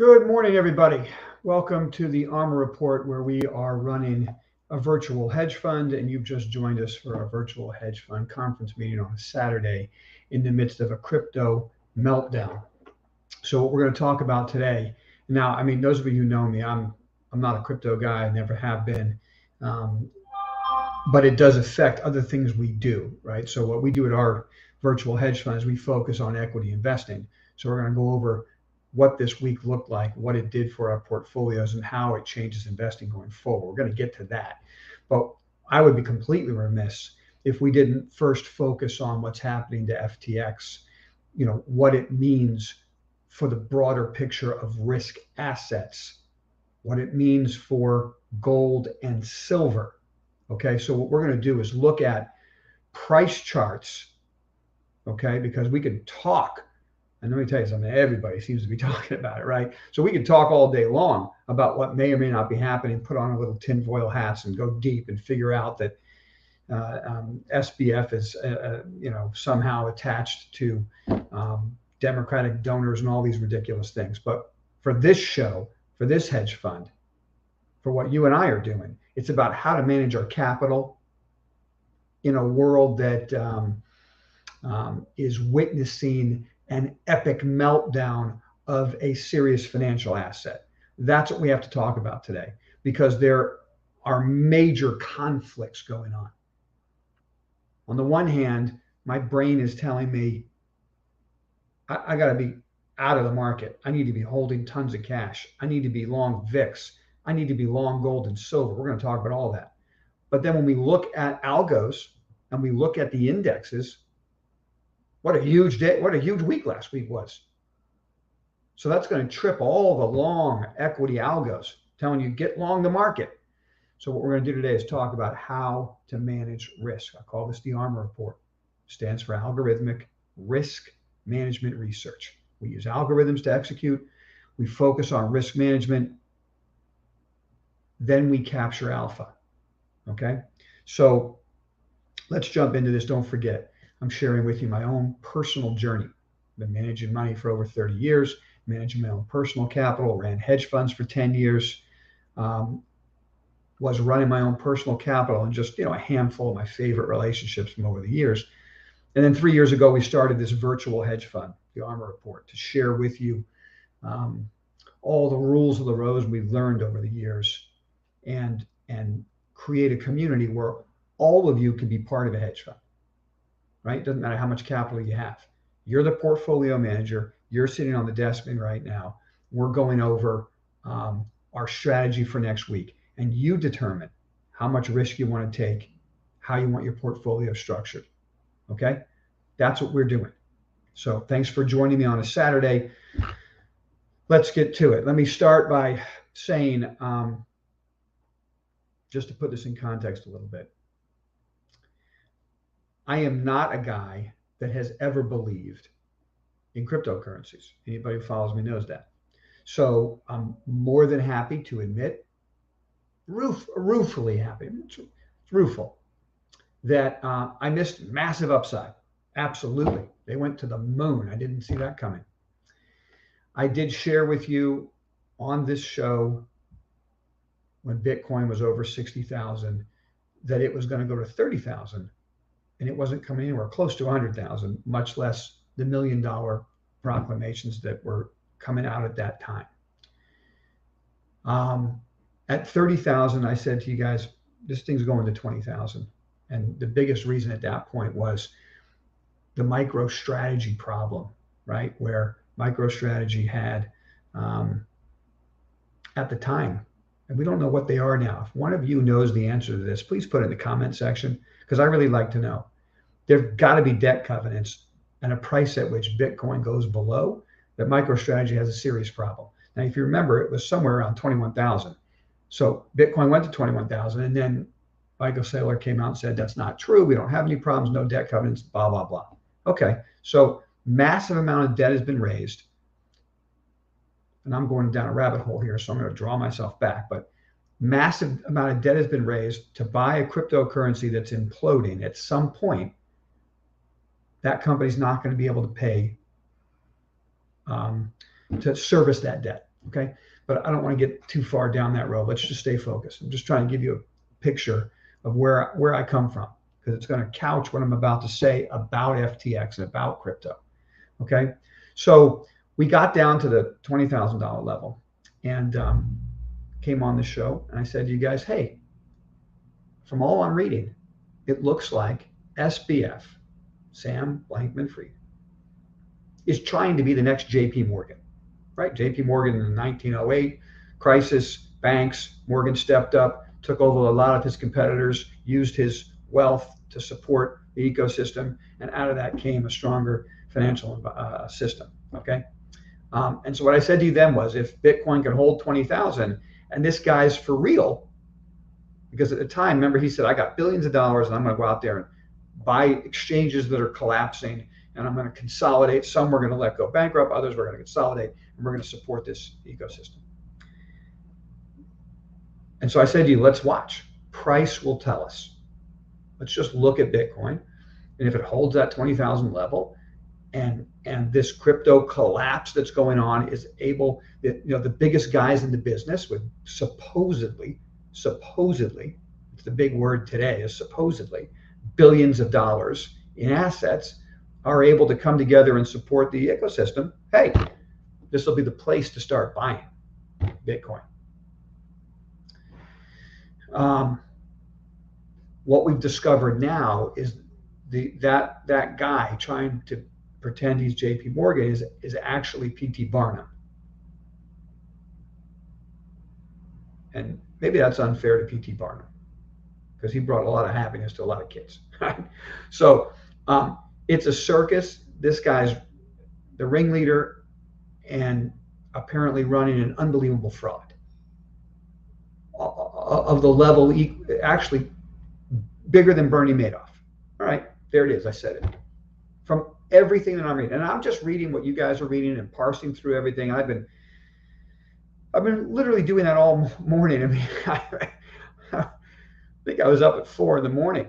Good morning, everybody. Welcome to the ARMR Report, where we are running a virtual hedge fund, and you've just joined us for our virtual hedge fund conference meeting on a Saturday in the midst of a crypto meltdown. So what we're going to talk about today, now, I mean, those of you who know me, I'm not a crypto guy, I never have been, but it does affect other things we do, right? So what we do at our virtual hedge fund is we focus on equity investing. So we're going to go over what this week looked like, what it did for our portfolios, and how it changes investing going forward. We're going to get to that. But I would be completely remiss if we didn't first focus on what's happening to FTX, what it means for the broader picture of risk assets, what it means for gold and silver. Okay, so what we're going to do is look at price charts, okay, because we could talk. And let me tell you something, everybody seems to be talking about it, right? So we could talk all day long about what may or may not be happening, put on a little tinfoil hats and go deep and figure out that SPF is, somehow attached to Democratic donors and all these ridiculous things. But for this show, for this hedge fund, for what you and I are doing, it's about how to manage our capital in a world that is witnessing an epic meltdown of a serious financial asset. That's what we have to talk about today, because there are major conflicts going on. On the one hand, my brain is telling me I got to be out of the market. I need to be holding tons of cash. I need to be long VIX. I need to be long gold and silver. We're going to talk about all that. But then when we look at algos and we look at the indexes, what a huge day, what a huge week last week was. So that's going to trip all the long equity algos, telling you get long the market. So what we're going to do today is talk about how to manage risk. I call this the ARMR Report. It stands for Algorithmic Risk Management Research. We use algorithms to execute. We focus on risk management. Then we capture alpha. Okay? So let's jump into this. Don't forget, I'm sharing with you my own personal journey. I've been managing money for over 30 years, managing my own personal capital, ran hedge funds for 10 years, was running my own personal capital and just, a handful of my favorite relationships from over the years. And then 3 years ago, we started this virtual hedge fund, the ARMR Report, to share with you all the rules of the road we've learned over the years and create a community where all of you can be part of a hedge fund. Right? Doesn't matter how much capital you have. You're the portfolio manager. You're sitting on the desk right now. We're going over our strategy for next week. And you determine how much risk you want to take, how you want your portfolio structured. Okay? That's what we're doing. So thanks for joining me on a Saturday. Let's get to it. Let me start by saying, just to put this in context a little bit, I am not a guy that has ever believed in cryptocurrencies. Anybody who follows me knows that. So I'm more than happy to admit, ruefully happy, it's rueful, that I missed massive upside. Absolutely. They went to the moon. I didn't see that coming. I did share with you on this show when Bitcoin was over 60,000 that it was going to go to 30,000. And it wasn't coming anywhere close to 100,000, much less the $1 million proclamations that were coming out at that time. At 30,000, I said to you guys, this thing's going to 20,000. And the biggest reason at that point was the MicroStrategy problem, right? Where MicroStrategy had, at the time, and we don't know what they are now. If one of you knows the answer to this, please put it in the comment section, because I really like to know. There've got to be debt covenants and a price at which Bitcoin goes below that MicroStrategy has a serious problem. Now, if you remember, it was somewhere around 21,000. So Bitcoin went to 21,000, and then Michael Saylor came out and said, that's not true. We don't have any problems, no debt covenants, blah, blah, blah. Okay, so massive amount of debt has been raised. And I'm going down a rabbit hole here, so I'm going to draw myself back. But massive amount of debt has been raised to buy a cryptocurrency that's imploding. At some point, that company's not going to be able to pay to service that debt. Okay, but I don't want to get too far down that road. Let's just stay focused. I'm just trying to give you a picture of where I come from, because it's going to couch what I'm about to say about FTX and about crypto. Okay, so we got down to the $20,000 level and came on the show, and I said to you guys, hey, from all I'm reading, it looks like SBF, Sam Bankman-Fried, is trying to be the next JP Morgan, right? JP Morgan in the 1908 crisis, banks, Morgan stepped up, took over a lot of his competitors, used his wealth to support the ecosystem, and out of that came a stronger financial system, okay? And so what I said to you then was, if Bitcoin can hold 20,000, and this guy's for real, because at the time, remember, he said, I got billions of dollars and I'm going to go out there and buy exchanges that are collapsing, and I'm going to consolidate. Some we're going to let go bankrupt, others we're going to consolidate, and we're going to support this ecosystem. And so I said to you, let's watch. Price will tell us. Let's just look at Bitcoin. And if it holds that 20,000 level, and this crypto collapse that's going on is able, the biggest guys in the business with supposedly, it's the big word today, is supposedly, billions of dollars in assets are able to come together and support the ecosystem, hey, this will be the place to start buying Bitcoin. What we've discovered now is that guy trying to pretend he's JP Morgan is actually P.T. Barnum. And maybe that's unfair to P.T. Barnum, because he brought a lot of happiness to a lot of kids. Right? So it's a circus. This guy's the ringleader and apparently running an unbelievable fraud of the level actually bigger than Bernie Madoff. All right, there it is. I said it. From everything that I'm reading, and I'm just reading what you guys are reading and parsing through everything. I've been literally doing that all morning. I mean, I think I was up at 4 a.m.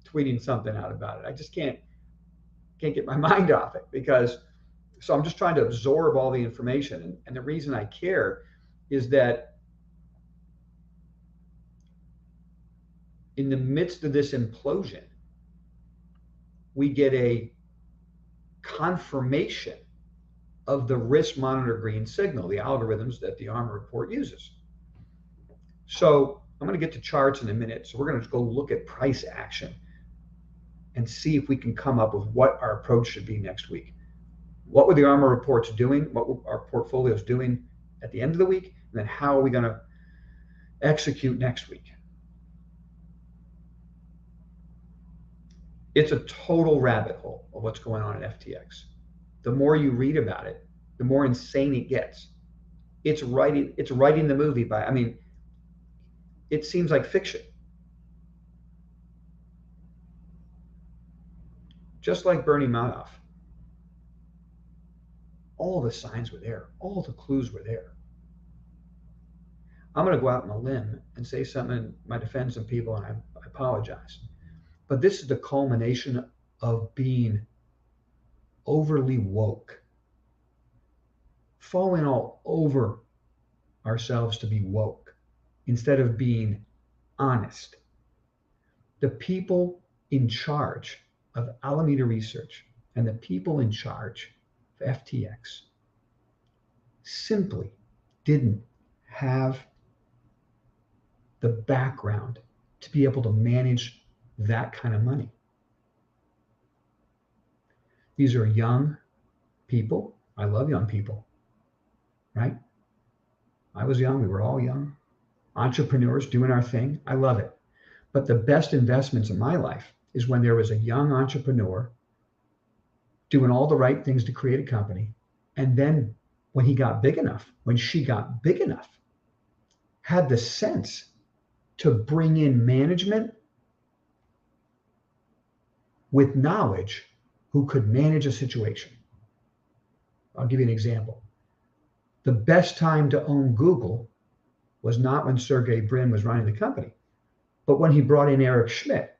tweeting something out about it. I just can't get my mind off it, so I'm just trying to absorb all the information. And the reason I care is that in the midst of this implosion, we get a confirmation of the risk monitor green signal, the algorithms that the ARMR report uses. So I'm going to get to charts in a minute. So we're going to go look at price action and see if we can come up with what our approach should be next week. What were the ARMR reports doing? What were our portfolios doing at the end of the week? And then how are we going to execute next week? It's a total rabbit hole of what's going on at FTX. The more you read about it, the more insane it gets. It's writing the movie it seems like fiction. Just like Bernie Madoff. All the signs were there. All the clues were there. I'm going to go out on a limb and say something that might offend some people, and I apologize. But this is the culmination of being overly woke, falling all over ourselves to be woke instead of being honest. The people in charge of Alameda Research and the people in charge of FTX simply didn't have the background to be able to manage that kind of money. These are young people. I love young people, right? I was young. We were all young. Entrepreneurs doing our thing. I love it. But the best investments in my life is when there was a young entrepreneur doing all the right things to create a company. And then when he got big enough, when she got big enough, had the sense to bring in management with knowledge who could manage a situation. I'll give you an example. The best time to own Google was not when Sergey Brin was running the company, but when he brought in Eric Schmidt,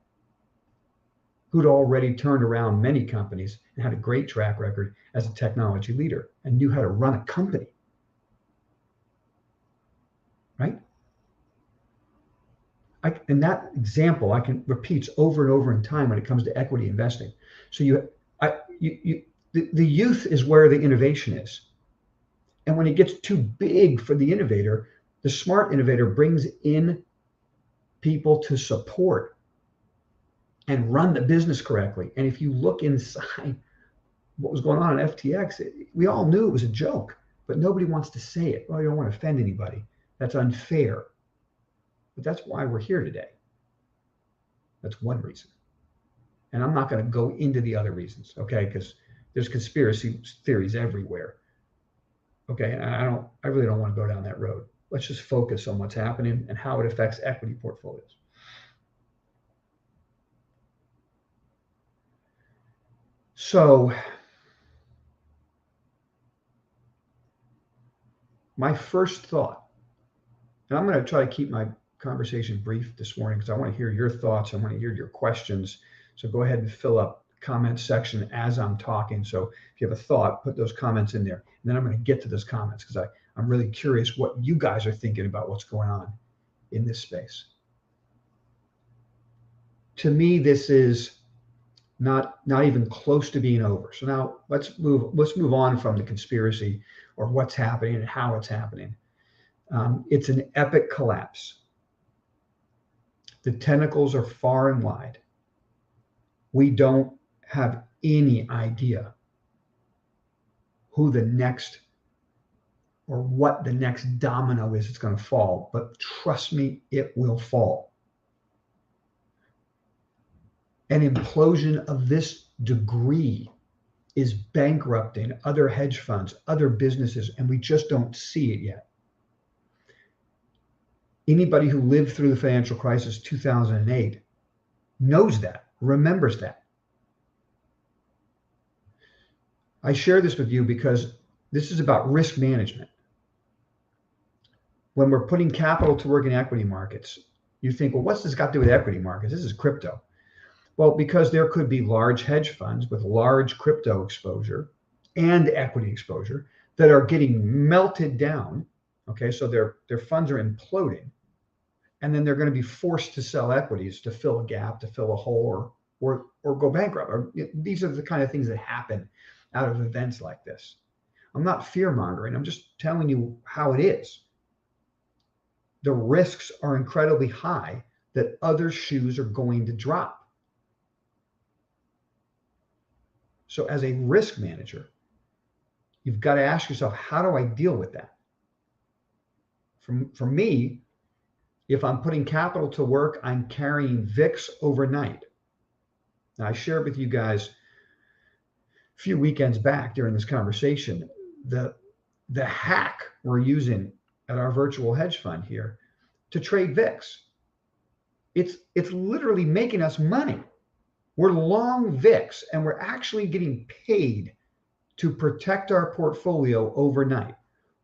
who'd already turned around many companies and had a great track record as a technology leader and knew how to run a company. And that example I can repeats over and over in time when it comes to equity investing. So the youth is where the innovation is. And when it gets too big for the innovator, the smart innovator brings in people to support and run the business correctly. And if you look inside what was going on in FTX, we all knew it was a joke, but nobody wants to say it. Well, you don't want to offend anybody. That's unfair. But that's why we're here today. That's one reason. And I'm not going to go into the other reasons, okay? Because there's conspiracy theories everywhere. Okay, and I really don't want to go down that road. Let's just focus on what's happening and how it affects equity portfolios. So my first thought, and I'm going to try to keep my conversation brief this morning because I want to hear your thoughts. I want to hear your questions. So go ahead and fill up the comment section as I'm talking. So if you have a thought, put those comments in there. And then I'm going to get to those comments because I'm really curious what you guys are thinking about what's going on in this space. To me, this is not even close to being over. So now let's move on from the conspiracy or what's happening and how it's happening. It's an epic collapse. The tentacles are far and wide. We don't have any idea who the next or what the next domino is that's going to fall, but trust me, it will fall. An implosion of this degree is bankrupting other hedge funds, other businesses, and we just don't see it yet. Anybody who lived through the financial crisis 2008 knows that, remembers that. I share this with you because this is about risk management. When we're putting capital to work in equity markets, you think, well, what's this got to do with equity markets? This is crypto. Well, because there could be large hedge funds with large crypto exposure and equity exposure that are getting melted down. Okay, so their funds are imploding. And then they're going to be forced to sell equities to fill a gap, to fill a hole, or go bankrupt. Or these are the kind of things that happen out of events like this. I'm not fear mongering. I'm just telling you how it is. The risks are incredibly high that other shoes are going to drop. So as a risk manager, you've got to ask yourself, how do I deal with that? For me, if I'm putting capital to work, I'm carrying VIX overnight. Now, I shared with you guys a few weekends back during this conversation, the hack we're using at our virtual hedge fund here to trade VIX. It's literally making us money. We're long VIX and we're actually getting paid to protect our portfolio overnight.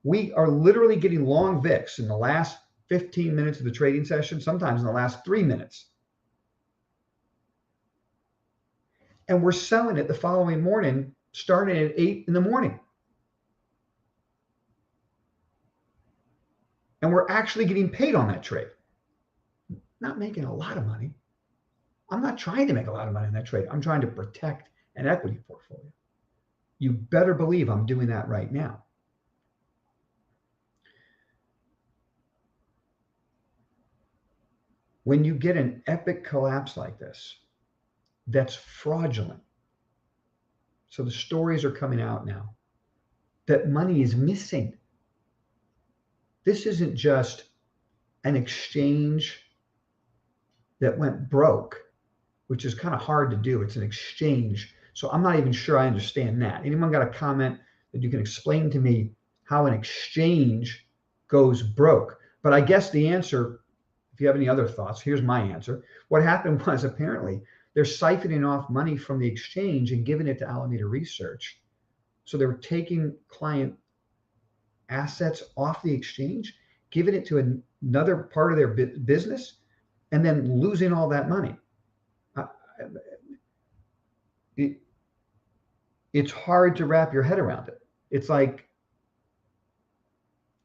We are literally getting long VIX in the last 15 minutes of the trading session, sometimes in the last 3 minutes. And we're selling it the following morning, starting at 8 in the morning. And we're actually getting paid on that trade. Not making a lot of money. I'm not trying to make a lot of money in that trade. I'm trying to protect an equity portfolio. You better believe I'm doing that right now. When you get an epic collapse like this, that's fraudulent. So the stories are coming out now that money is missing. This isn't just an exchange that went broke, which is kind of hard to do. It's an exchange. So I'm not even sure I understand that. Anyone got a comment that you can explain to me how an exchange goes broke? But I guess the answer, if you have any other thoughts, here's my answer. What happened was apparently they're siphoning off money from the exchange and giving it to Alameda Research. So they were taking client assets off the exchange, giving it to another part of their business, and then losing all that money. It's hard to wrap your head around it. It's like,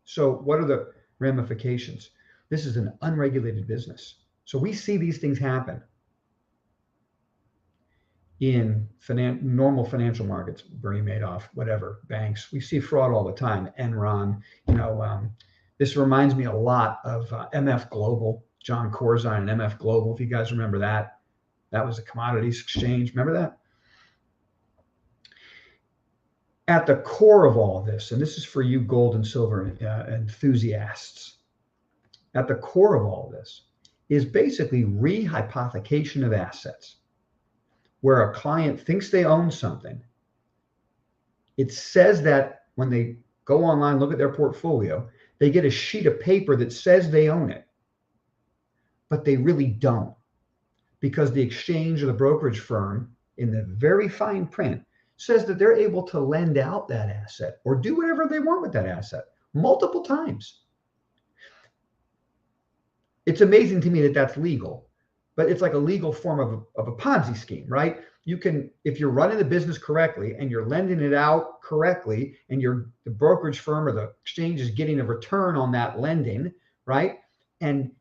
so what are the ramifications? This is an unregulated business. So we see these things happen in normal financial markets, Bernie Madoff, whatever, banks. We see fraud all the time. Enron, this reminds me a lot of MF Global, John Corzine and MF Global. If you guys remember that, that was a commodities exchange. Remember that? At the core of all of this, and this is for you gold and silver enthusiasts, at the core of all of this is basically rehypothecation of assets, where a client thinks they own something. It says that when they go online, look at their portfolio, they get a sheet of paper that says they own it, but they really don't, because the exchange or the brokerage firm in the very fine print says that they're able to lend out that asset or do whatever they want with that asset multiple times. It's amazing to me that that's legal, but it's like a legal form of a Ponzi scheme, right? You can, if you're running the business correctly and you're lending it out correctly, and the brokerage firm or the exchange is getting a return on that lending, right? And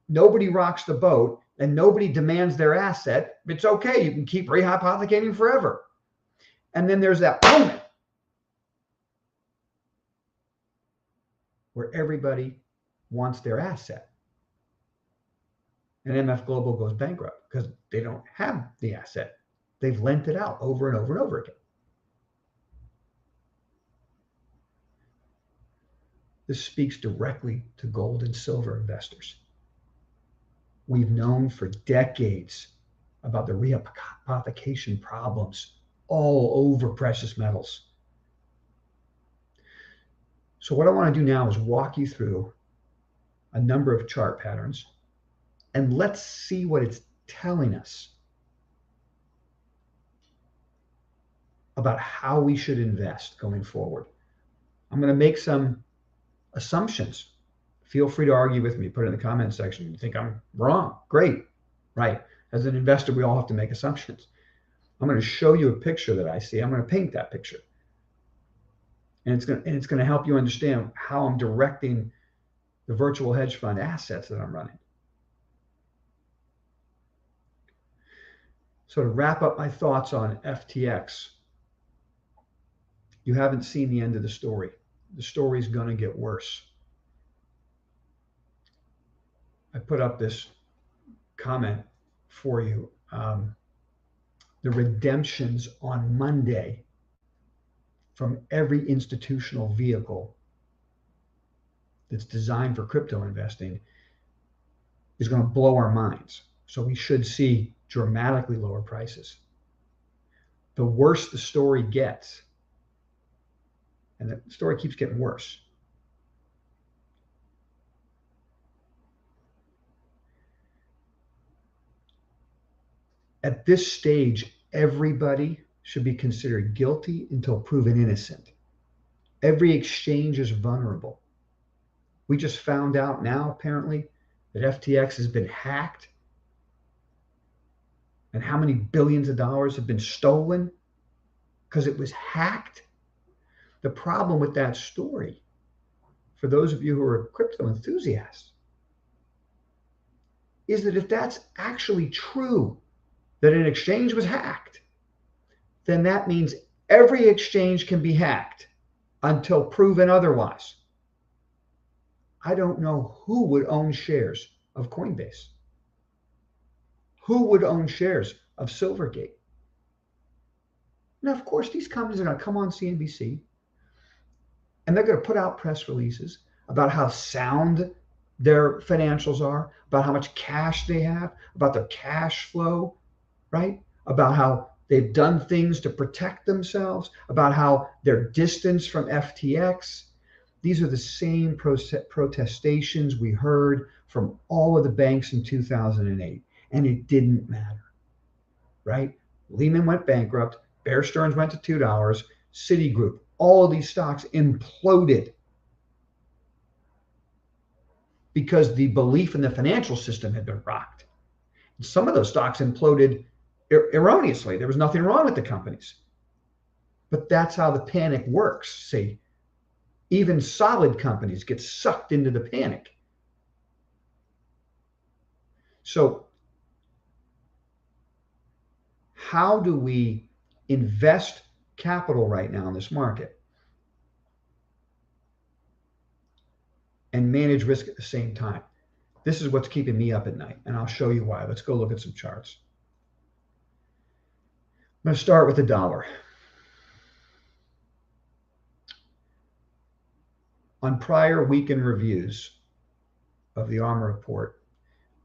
nobody rocks the boat and nobody demands their asset, it's okay. You can keep rehypothecating forever. And then there's that moment where everybody wants their asset. And MF Global goes bankrupt because they don't have the asset. They've lent it out over and over and over again. This speaks directly to gold and silver investors. We've known for decades about the rehypothecation problems all over precious metals. So what I want to do now is walk you through a number of chart patterns, and let's see what it's telling us about how we should invest going forward. I'm going to make some assumptions. Feel free to argue with me. Put it in the comment section. You think I'm wrong? Great. Right. As an investor, we all have to make assumptions. I'm going to show you a picture that I see. I'm going to paint that picture. And it's going to help you understand how I'm directing the virtual hedge fund assets that I'm running. So to wrap up my thoughts on FTX, you haven't seen the end of the story. The story is going to get worse. I put up this comment for you. The redemptions on Monday from every institutional vehicle that's designed for crypto investing is going to blow our minds. So we should see dramatically lower prices. The worse the story gets, and the story keeps getting worse, at this stage, everybody should be considered guilty until proven innocent. Every exchange is vulnerable. We just found out now, apparently, that FTX has been hacked, and how many billions of dollars have been stolen because it was hacked. The problem with that story, for those of you who are crypto enthusiasts, is that if that's actually true, that an exchange was hacked, then that means every exchange can be hacked until proven otherwise. I don't know who would own shares of Coinbase. Who would own shares of Silvergate? Now, of course, these companies are going to come on CNBC and they're going to put out press releases about how sound their financials are, about how much cash they have, about their cash flow, right? About how they've done things to protect themselves, about how they're distanced from FTX. These are the same protestations we heard from all of the banks in 2008, and it didn't matter, right? Lehman went bankrupt, Bear Stearns went to $2, Citigroup, all of these stocks imploded because the belief in the financial system had been rocked. Some of those stocks imploded erroneously. There was nothing wrong with the companies. But that's how the panic works. See, even solid companies get sucked into the panic. So how do we invest capital right now in this market and manage risk at the same time? This is what's keeping me up at night, and I'll show you why. Let's go look at some charts. I'm going to start with the dollar. On prior weekend reviews of the ARMR Report,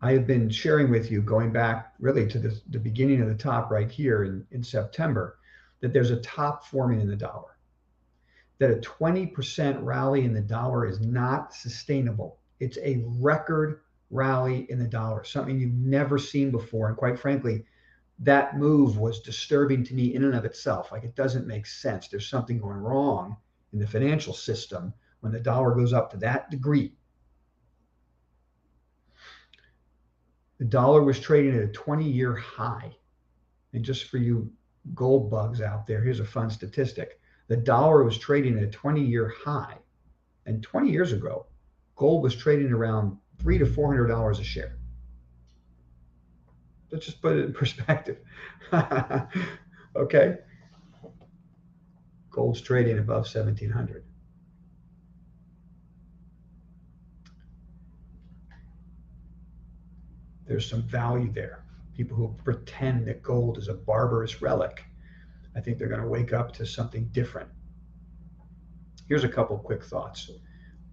I have been sharing with you, going back really to the beginning of the top right here in September, that there's a top forming in the dollar, that a 20% rally in the dollar is not sustainable. It's a record rally in the dollar, something you've never seen before. And quite frankly, that move was disturbing to me in and of itself. Like, it doesn't make sense. There's something going wrong in the financial system when the dollar goes up to that degree. The dollar was trading at a 20-year high. And just for you gold bugs out there, here's a fun statistic. The dollar was trading at a 20-year high. And 20 years ago, gold was trading around $300 to $400 a share. Let's just put it in perspective. Okay. Gold's trading above 1,700. There's some value there. People who pretend that gold is a barbarous relic, I think they're going to wake up to something different. Here's a couple quick thoughts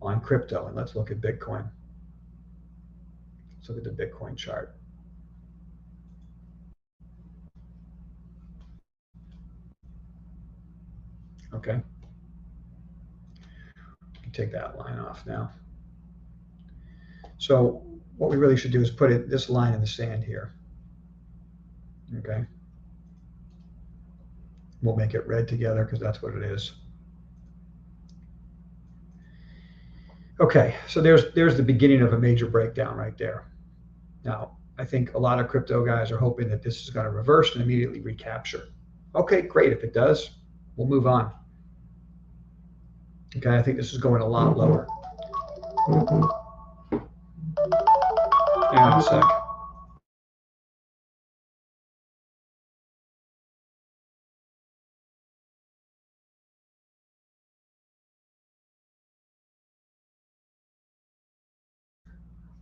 on crypto, and let's look at Bitcoin. Let's look at the Bitcoin chart. Okay. You can take that line off now. So what we really should do is put this line in the sand here. Okay. We'll make it red together because that's what it is. Okay, so there's the beginning of a major breakdown right there. Now, I think a lot of crypto guys are hoping that this is going to reverse and immediately recapture. Okay, great. If it does, we'll move on. Okay, I think this is going a lot lower. Hang on a sec.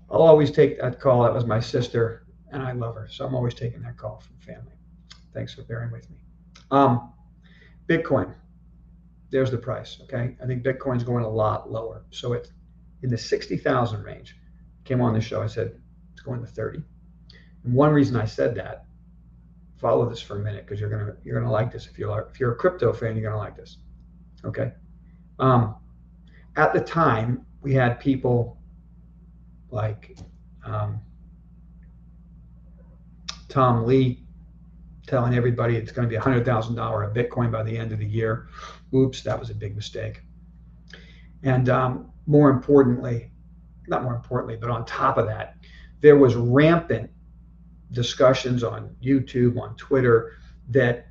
I'll always take that call. That was my sister, and I love her, so I'm always taking that call from family. Thanks for bearing with me. Bitcoin, there's the price. Okay, I think Bitcoin's going a lot lower, so it's in the 60,000 range. Came on the show, I said it's going to 30. And one reason I said that, follow this for a minute because you're gonna like this. If you're a crypto fan, you're gonna like this. Okay. At the time, we had people like Tom Lee telling everybody it's going to be $100,000 a Bitcoin by the end of the year. Oops, that was a big mistake. And more importantly, not more importantly, but on top of that, there was rampant discussions on YouTube, on Twitter, that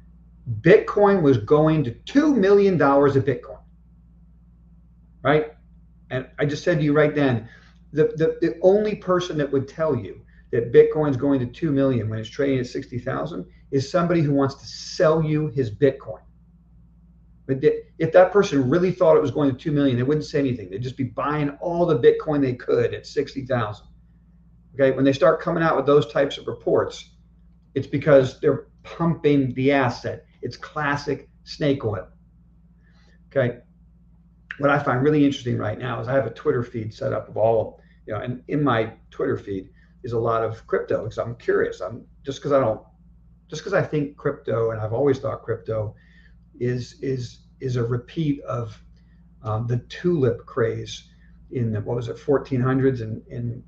Bitcoin was going to $2 million a Bitcoin, right? And I just said to you right then, the only person that would tell you that Bitcoin's going to 2 million when it's trading at 60,000 is somebody who wants to sell you his Bitcoin. But if that person really thought it was going to 2 million, they wouldn't say anything. They'd just be buying all the Bitcoin they could at 60,000. Okay, when they start coming out with those types of reports, it's because they're pumping the asset. It's classic snake oil. Okay, what I find really interesting right now is I have a Twitter feed set up of all, and in my Twitter feed is a lot of crypto because I'm curious. Just because I think crypto, and I've always thought crypto is a repeat of the tulip craze in the, what was it, 1400s in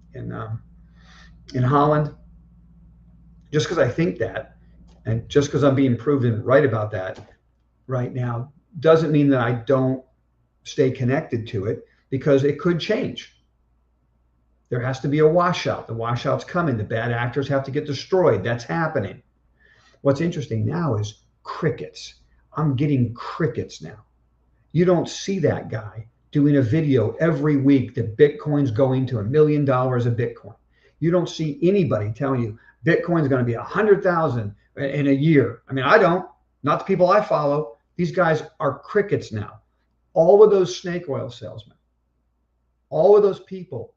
Holland. Just because I think that, and just because I'm being proven right about that right now, doesn't mean that I don't stay connected to it, because it could change. There has to be a washout. The washout's coming. The bad actors have to get destroyed. That's happening. What's interesting now is crickets. I'm getting crickets now. You don't see that guy doing a video every week that Bitcoin's going to $1 million a Bitcoin. You don't see anybody telling you Bitcoin's going to be 100,000 in a year. I mean, I don't, not the people I follow. These guys are crickets now. All of those snake oil salesmen, all of those people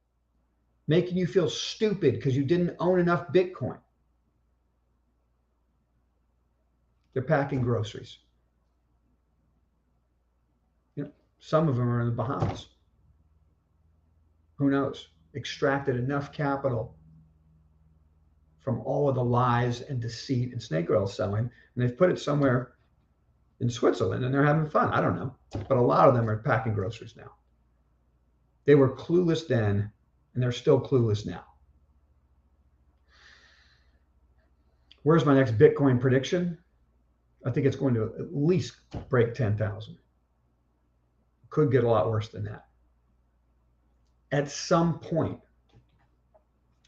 making you feel stupid because you didn't own enough Bitcoin. They're packing groceries. You know, some of them are in the Bahamas. Who knows? Extracted enough capital from all of the lies and deceit and snake oil selling, and they've put it somewhere in Switzerland, and they're having fun. I don't know. But a lot of them are packing groceries now. They were clueless then, and they're still clueless now. Where's my next Bitcoin prediction? I think it's going to at least break 10,000. Could get a lot worse than that. At some point,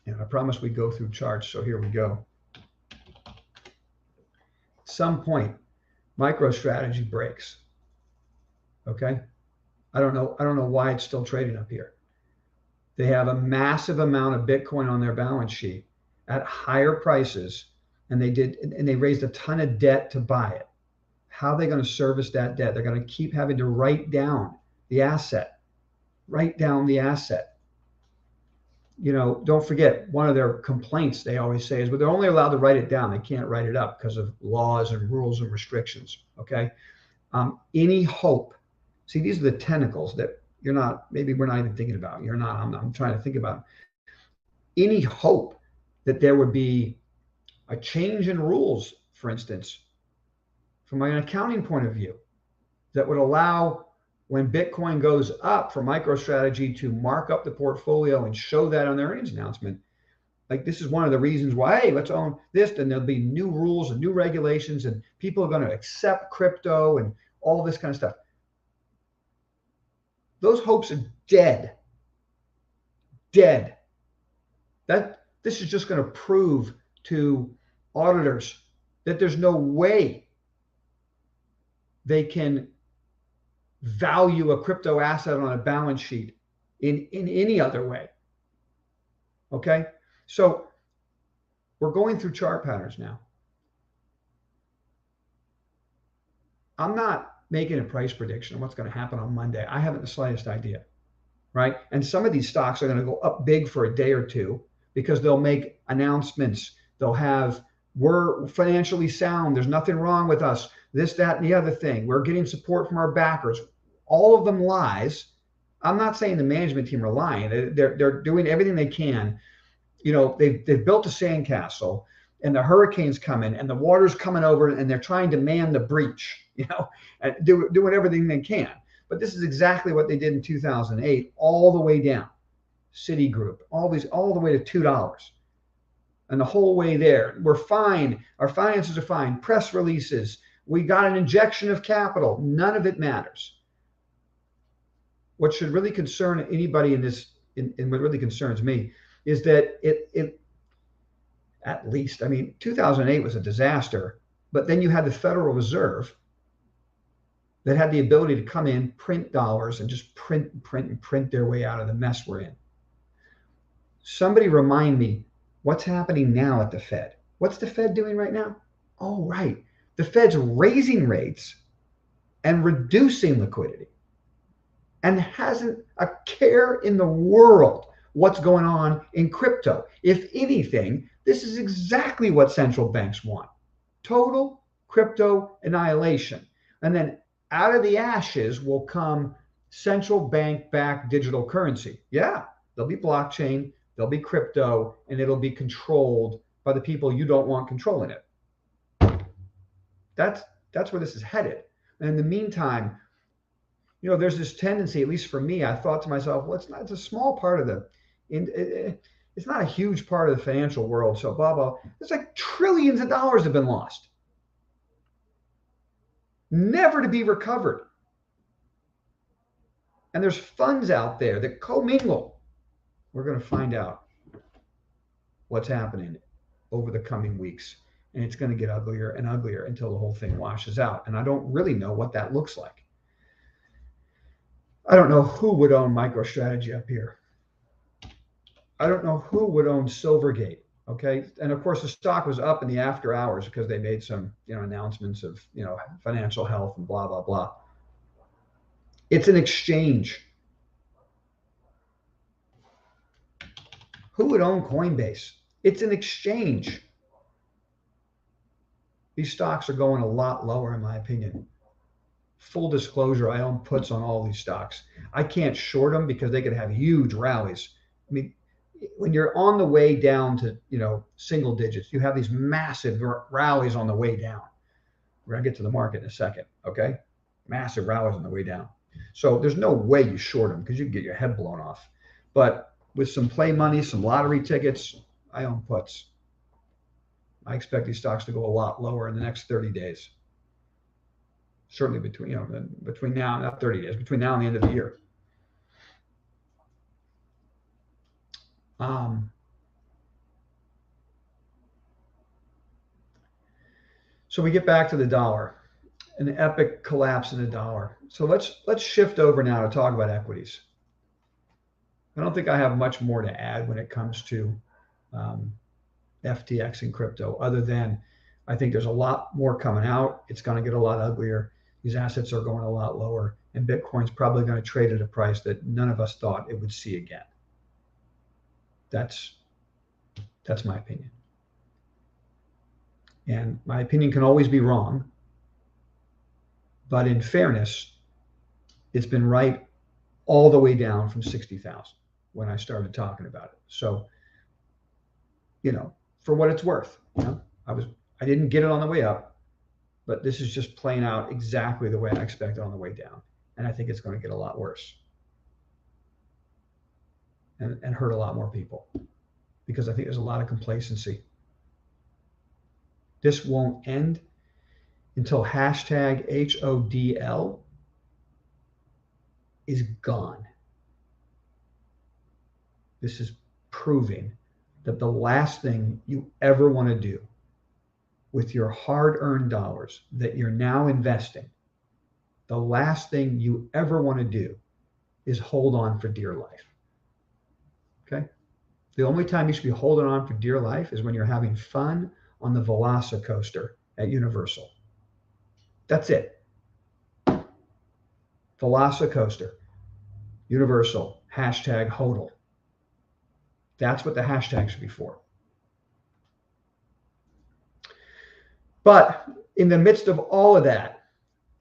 and I promised we'd go through charts, so here we go. At some point, MicroStrategy breaks. Okay? I don't know why it's still trading up here. They have a massive amount of Bitcoin on their balance sheet at higher prices, and they raised a ton of debt to buy it. How are they going to service that debt? They're going to keep having to write down the asset. Write down the asset. You know, don't forget, one of their complaints they always say is, well, they're only allowed to write it down. They can't write it up because of laws and rules and restrictions. Okay. Any hope? See, these are the tentacles that you're not, maybe we're not even thinking about. You're not, I'm trying to think about. Any hope that there would be a change in rules, for instance, from an accounting point of view, that would allow, when Bitcoin goes up, for MicroStrategy to mark up the portfolio and show that on their earnings announcement. Like, this is one of the reasons why, hey, let's own this, and there'll be new rules and new regulations, and people are going to accept crypto and all this kind of stuff. Those hopes are dead. Dead. This is just going to prove to auditors that there's no way they can value a crypto asset on a balance sheet in any other way. Okay? So we're going through chart patterns now. I'm not making a price prediction on what's going to happen on Monday. I haven't the slightest idea, right? And some of these stocks are going to go up big for a day or two because they'll make announcements. They'll have, we're financially sound. There's nothing wrong with us. This, that, and the other thing. We're getting support from our backers. All of them lies. I'm not saying the management team are lying. They're doing everything they can. You know, they've built a sandcastle, and the hurricane's coming, and the water's coming over, and they're trying to man the breach, you know, and doing everything they can. But this is exactly what they did in 2008, all the way down. Citigroup, all the way to $2. And the whole way there, we're fine. Our finances are fine. Press releases. We got an injection of capital. None of it matters. What should really concern anybody in this, and what really concerns me, is that it at least, I mean, 2008 was a disaster, but then you had the Federal Reserve that had the ability to come in, print dollars, and just print their way out of the mess we're in. Somebody remind me, what's happening now at the Fed? What's the Fed doing right now? Oh, right. The Fed's raising rates and reducing liquidity, and hasn't a care in the world what's going on in crypto. If anything, this is exactly what central banks want. Total crypto annihilation. And then out of the ashes will come central bank-backed digital currency. Yeah, there'll be blockchain, there'll be crypto, and it'll be controlled by the people you don't want controlling it. That's where this is headed. And in the meantime, you know, there's this tendency, at least for me, I thought to myself, well, it's a small part of it's not a huge part of the financial world, so blah, blah. It's like trillions of dollars have been lost. Never to be recovered. And there's funds out there that commingle. We're going to find out what's happening over the coming weeks. And it's going to get uglier and uglier until the whole thing washes out. And I don't really know what that looks like. I don't know who would own MicroStrategy up here. I don't know who would own Silvergate. Okay. And of course, the stock was up in the after hours because they made some, announcements of, financial health and blah, blah, blah. It's an exchange. Who would own Coinbase? It's an exchange. These stocks are going a lot lower, in my opinion. Full disclosure, I own puts on all these stocks. I can't short them because they could have huge rallies. I mean, when you're on the way down to, single digits, you have these massive rallies on the way down. We're going to get to the market in a second, okay? Massive rallies on the way down. So there's no way you short them because you can get your head blown off. But with some play money, some lottery tickets, I own puts. I expect these stocks to go a lot lower in the next 30 days. Certainly between now, not 30 days, between now and the end of the year. So we get back to the dollar, an epic collapse in the dollar. So let's shift over now to talk about equities. I don't think I have much more to add when it comes to FTX and crypto, other than I think there's a lot more coming out. It's going to get a lot uglier. These assets are going a lot lower, and Bitcoin's probably going to trade at a price that none of us thought it would see again. That's my opinion. And my opinion can always be wrong. But in fairness, it's been right all the way down from 60,000 when I started talking about it. So, for what it's worth, I didn't get it on the way up, but this is just playing out exactly the way I expected on the way down. And I think it's going to get a lot worse and hurt a lot more people because I think there's a lot of complacency. This won't end until hashtag HODL is gone. This is proving that the last thing you ever want to do with your hard-earned dollars that you're now investing, the last thing you ever want to do is hold on for dear life. Okay? The only time you should be holding on for dear life is when you're having fun on the Velocicoaster at Universal. That's it. Velocicoaster, Universal, hashtag HODL. That's what the hashtag should be for. But in the midst of all of that,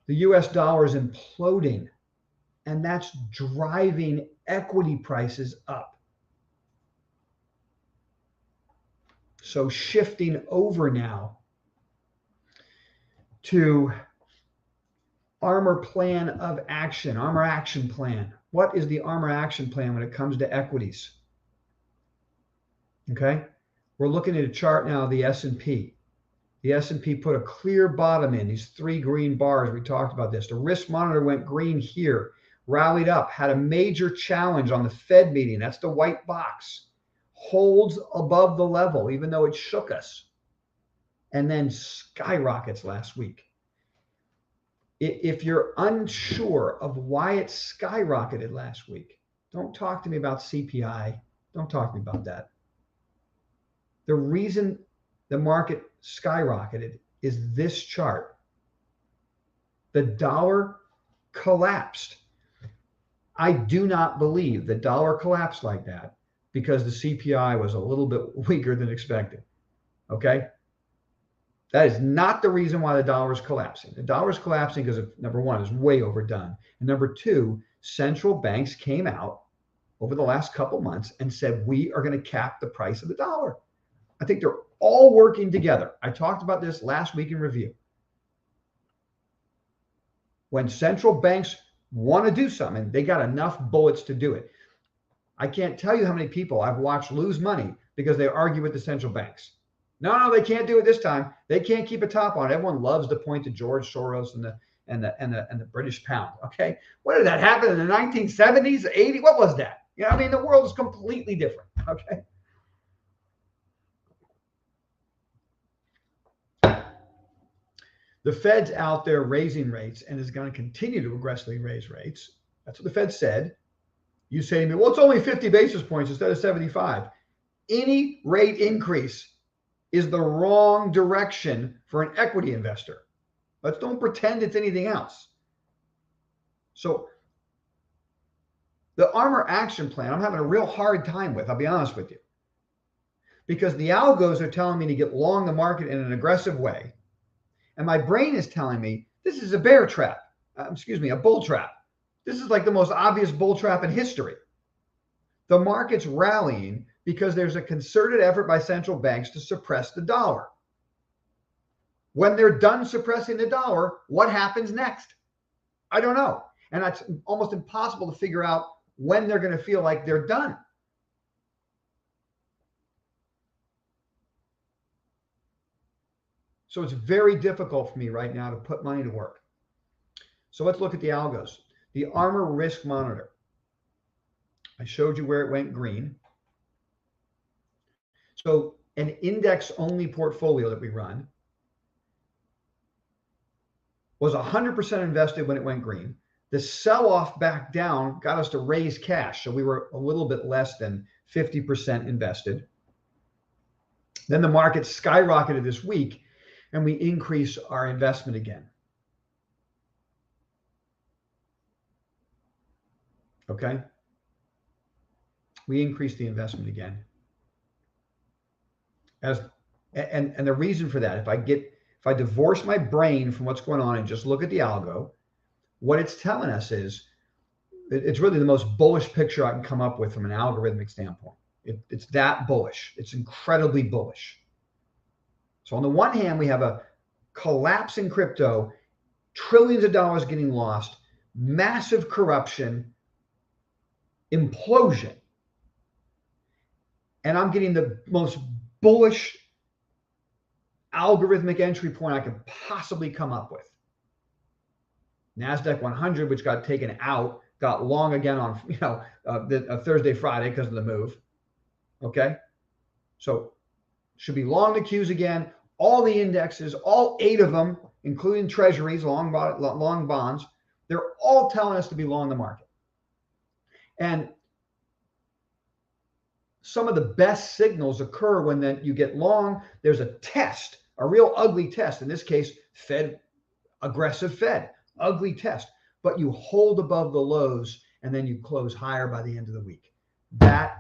the US dollar is imploding, and that's driving equity prices up. So shifting over now to ARMR Plan of Action, ARMR Action Plan. What is the ARMR Action Plan when it comes to equities? Okay, we're looking at a chart now of the S&P. The S&P put a clear bottom in, these three green bars. We talked about this. The risk monitor went green here, rallied up, had a major challenge on the Fed meeting. That's the white box. Holds above the level, even though it shook us, and then skyrockets last week. If you're unsure of why it skyrocketed last week, don't talk to me about CPI. Don't talk to me about that. The reason the market skyrocketed is this chart. The dollar collapsed. I do not believe the dollar collapsed like that because the CPI was a little bit weaker than expected. Okay? That is not the reason why the dollar is collapsing. The dollar is collapsing because, number one, it's way overdone. And number two, central banks came out over the last couple months and said, we are going to cap the price of the dollar. I think they're all working together. I talked about this last week in review. When central banks want to do something, they got enough bullets to do it. I can't tell you how many people I've watched lose money because they argue with the central banks. No, they can't do it this time. They can't keep a top on it. Everyone loves to point to George Soros and the British pound. Okay, what did that happen in the 1970s, 80s? What was that? I mean, the world is completely different. Okay. The Fed's out there raising rates and is going to continue to aggressively raise rates. That's what the Fed said. You say to me, well, it's only 50 basis points instead of 75. any rate increase is the wrong direction for an equity investor. Let's don't pretend it's anything else. So the ARMR Action Plan, I'm having a real hard time with, I'll be honest with you, because the algos are telling me to get long the market in an aggressive way. And my brain is telling me this is a bear trap, a bull trap. This is like the most obvious bull trap in history. The market's rallying because there's a concerted effort by central banks to suppress the dollar. When they're done suppressing the dollar, what happens next? I don't know. And it's almost impossible to figure out when they're going to feel like they're done. So it's very difficult for me right now to put money to work. So let's look at the algos. The ARMR Risk Monitor. I showed you where it went green. So an index-only portfolio that we run was 100% invested when it went green. The sell-off back down got us to raise cash. So we were a little bit less than 50% invested. Then the market skyrocketed this week and we increased our investment again. Okay. We increased the investment again. And the reason for that, if I divorce my brain from what's going on and just look at the algo, what it's telling us is it's really the most bullish picture I can come up with from an algorithmic standpoint. It's that bullish. It's incredibly bullish. So on the one hand, we have a collapse in crypto, trillions of dollars getting lost, massive corruption, implosion. And I'm getting the most bullish algorithmic entry point I could possibly come up with. NASDAQ 100, which got taken out, got long again on Thursday, Friday because of the move. Okay, so should be long the Qs again. All the indexes, all 8 of them, including treasuries, long bonds, they're all telling us to be long the market. And some of the best signals occur when you get long. There's a test, a real ugly test. In this case, aggressive Fed, ugly test. But you hold above the lows and then you close higher by the end of the week. That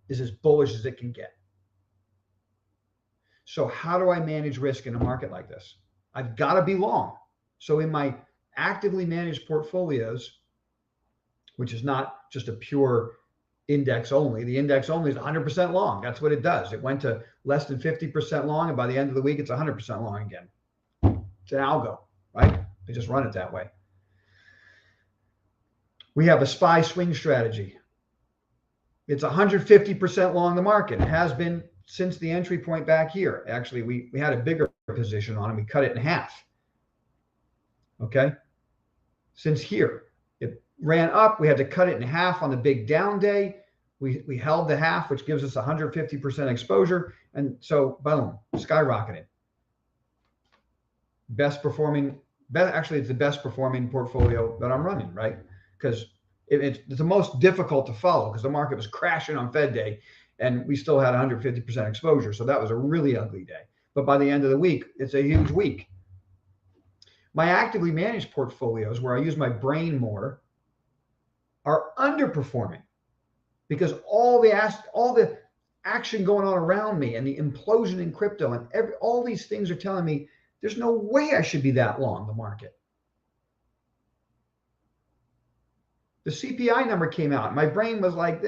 is as bullish as it can get. So how do I manage risk in a market like this? I've got to be long. So in my actively managed portfolios, which is not just a pure index only, the index only is 100% long. That's what it does. It went to less than 50% long, and by the end of the week, it's 100% long again. It's an algo, right? They just run it that way. We have a SPY swing strategy. It's 150% long the market. It has been since the entry point back here. Actually, we had a bigger position on it. We cut it in half. Okay. Since here, it ran up. We had to cut it in half on the big down day. We held the half, which gives us 150% exposure. And so, boom, skyrocketed. Actually, it's the best performing portfolio that I'm running, right? Because it's the most difficult to follow because the market was crashing on Fed day and we still had 150% exposure. So that was a really ugly day. But by the end of the week, it's a huge week. My actively managed portfolios, where I use my brain more, are underperforming because all the action going on around me and the implosion in crypto and all these things are telling me there's no way I should be that long the market. The CPI number came out. My brain was like,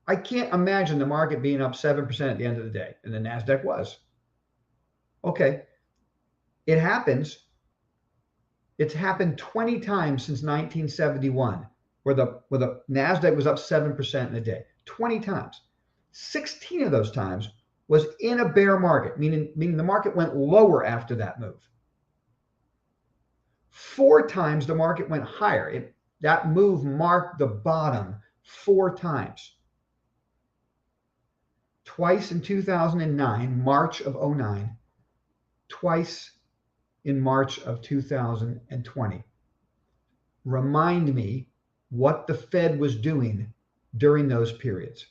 I can't imagine the market being up 7% at the end of the day. And the NASDAQ was. Okay. It happens. It's happened 20 times since 1971 where the NASDAQ was up 7% in a day. 20 times. 16 of those times was in a bear market, meaning the market went lower after that move. 4 times the market went higher. That move marked the bottom 4 times. Twice in 2009, March of 2009, twice in March of 2020. Remind me what the Fed was doing during those periods.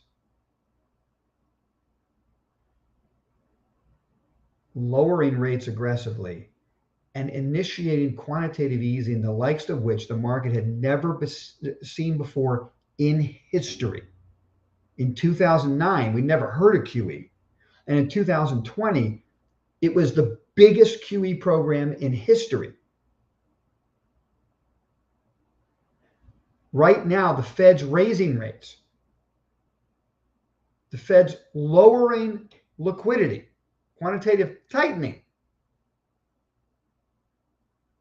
lowering rates aggressively, and initiating quantitative easing, the likes of which the market had never seen before in history. In 2009, we never heard of QE. And in 2020, it was the biggest QE program in history. Right now, the Fed's raising rates. The Fed's lowering liquidity, quantitative tightening.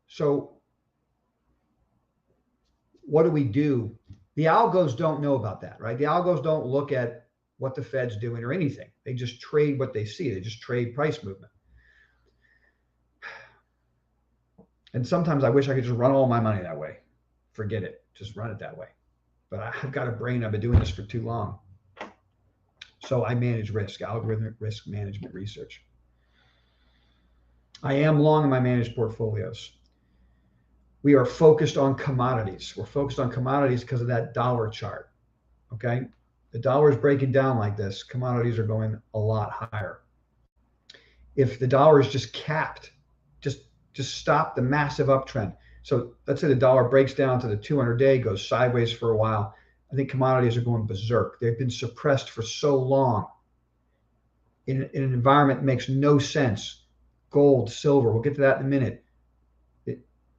So what do? The algos don't know about that, right? The algos don't look at what the Fed's doing or anything. They just trade what they see. They just trade price movement. And sometimes I wish I could just run all my money that way. Forget it. Just run it that way. But I've got a brain. I've been doing this for too long. So I manage risk, algorithmic risk management research. I am long in my managed portfolios. We are focused on commodities. We're focused on commodities because of that dollar chart. Okay. The dollar is breaking down like this. Commodities are going a lot higher. If the dollar is just capped, just stop the massive uptrend. So let's say the dollar breaks down to the 200-day, goes sideways for a while. I think commodities are going berserk. They've been suppressed for so long in an environment that makes no sense. Gold, silver, we'll get to that in a minute.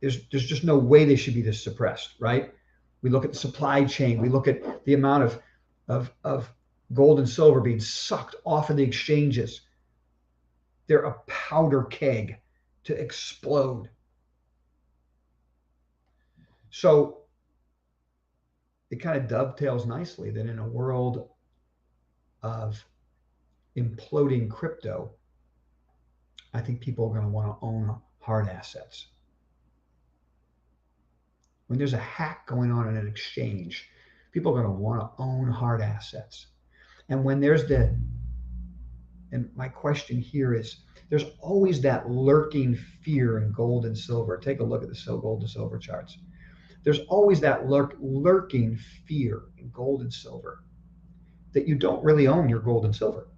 There's just no way they should be this suppressed, right? We look at the supply chain. We look at the amount of gold and silver being sucked off of the exchanges. They're a powder keg to explode. So it kind of dovetails nicely that in a world of imploding crypto, I think people are going to want to own hard assets. When there's a hack going on in an exchange, people are going to want to own hard assets. And when there's and my question here is, there's always that lurking fear in gold and silver. Take a look at the gold and silver charts. There's always that lurking fear in gold and silver that you don't really own your gold and silver.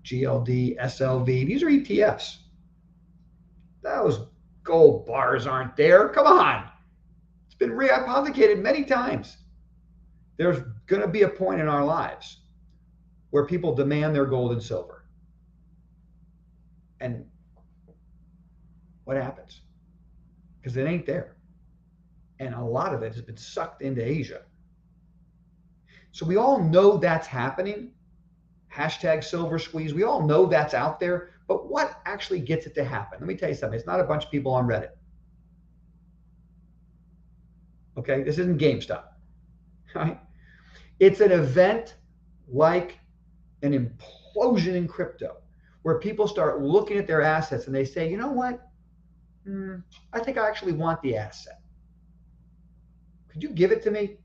GLD, SLV, these are ETFs. Those gold bars aren't there. Come on. It's been rehypothecated many times. There's going to be a point in our lives where people demand their gold and silver. And what happens? Because it ain't there. And a lot of it has been sucked into Asia. So we all know that's happening. Hashtag silver squeeze. We all know that's out there. But what actually gets it to happen? Let me tell you something. It's not a bunch of people on Reddit. Okay? This isn't GameStop. Right? It's an event like an implosion in crypto where people start looking at their assets and they say, you know what? I think I actually want the asset. Could you give it to me?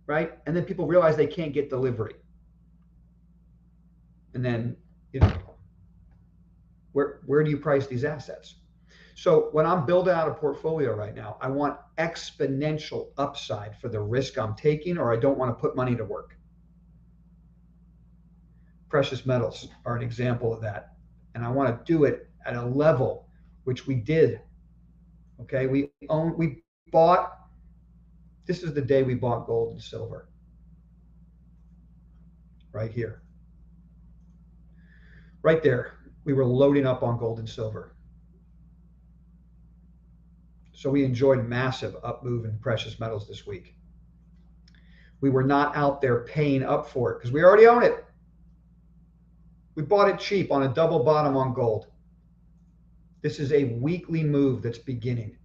Right? And then people realize they can't get delivery. And then, where do you price these assets? So when I'm building out a portfolio right now, I want exponential upside for the risk I'm taking, or I don't want to put money to work. Precious metals are an example of that. And I want to do it at a level which we did. Okay, we bought, this is the day we bought gold and silver. Right here. Right there, we were loading up on gold and silver. So we enjoyed massive up move in precious metals this week. We were not out there paying up for it because we already own it. We bought it cheap on a double bottom on gold. This is a weekly move that's beginning.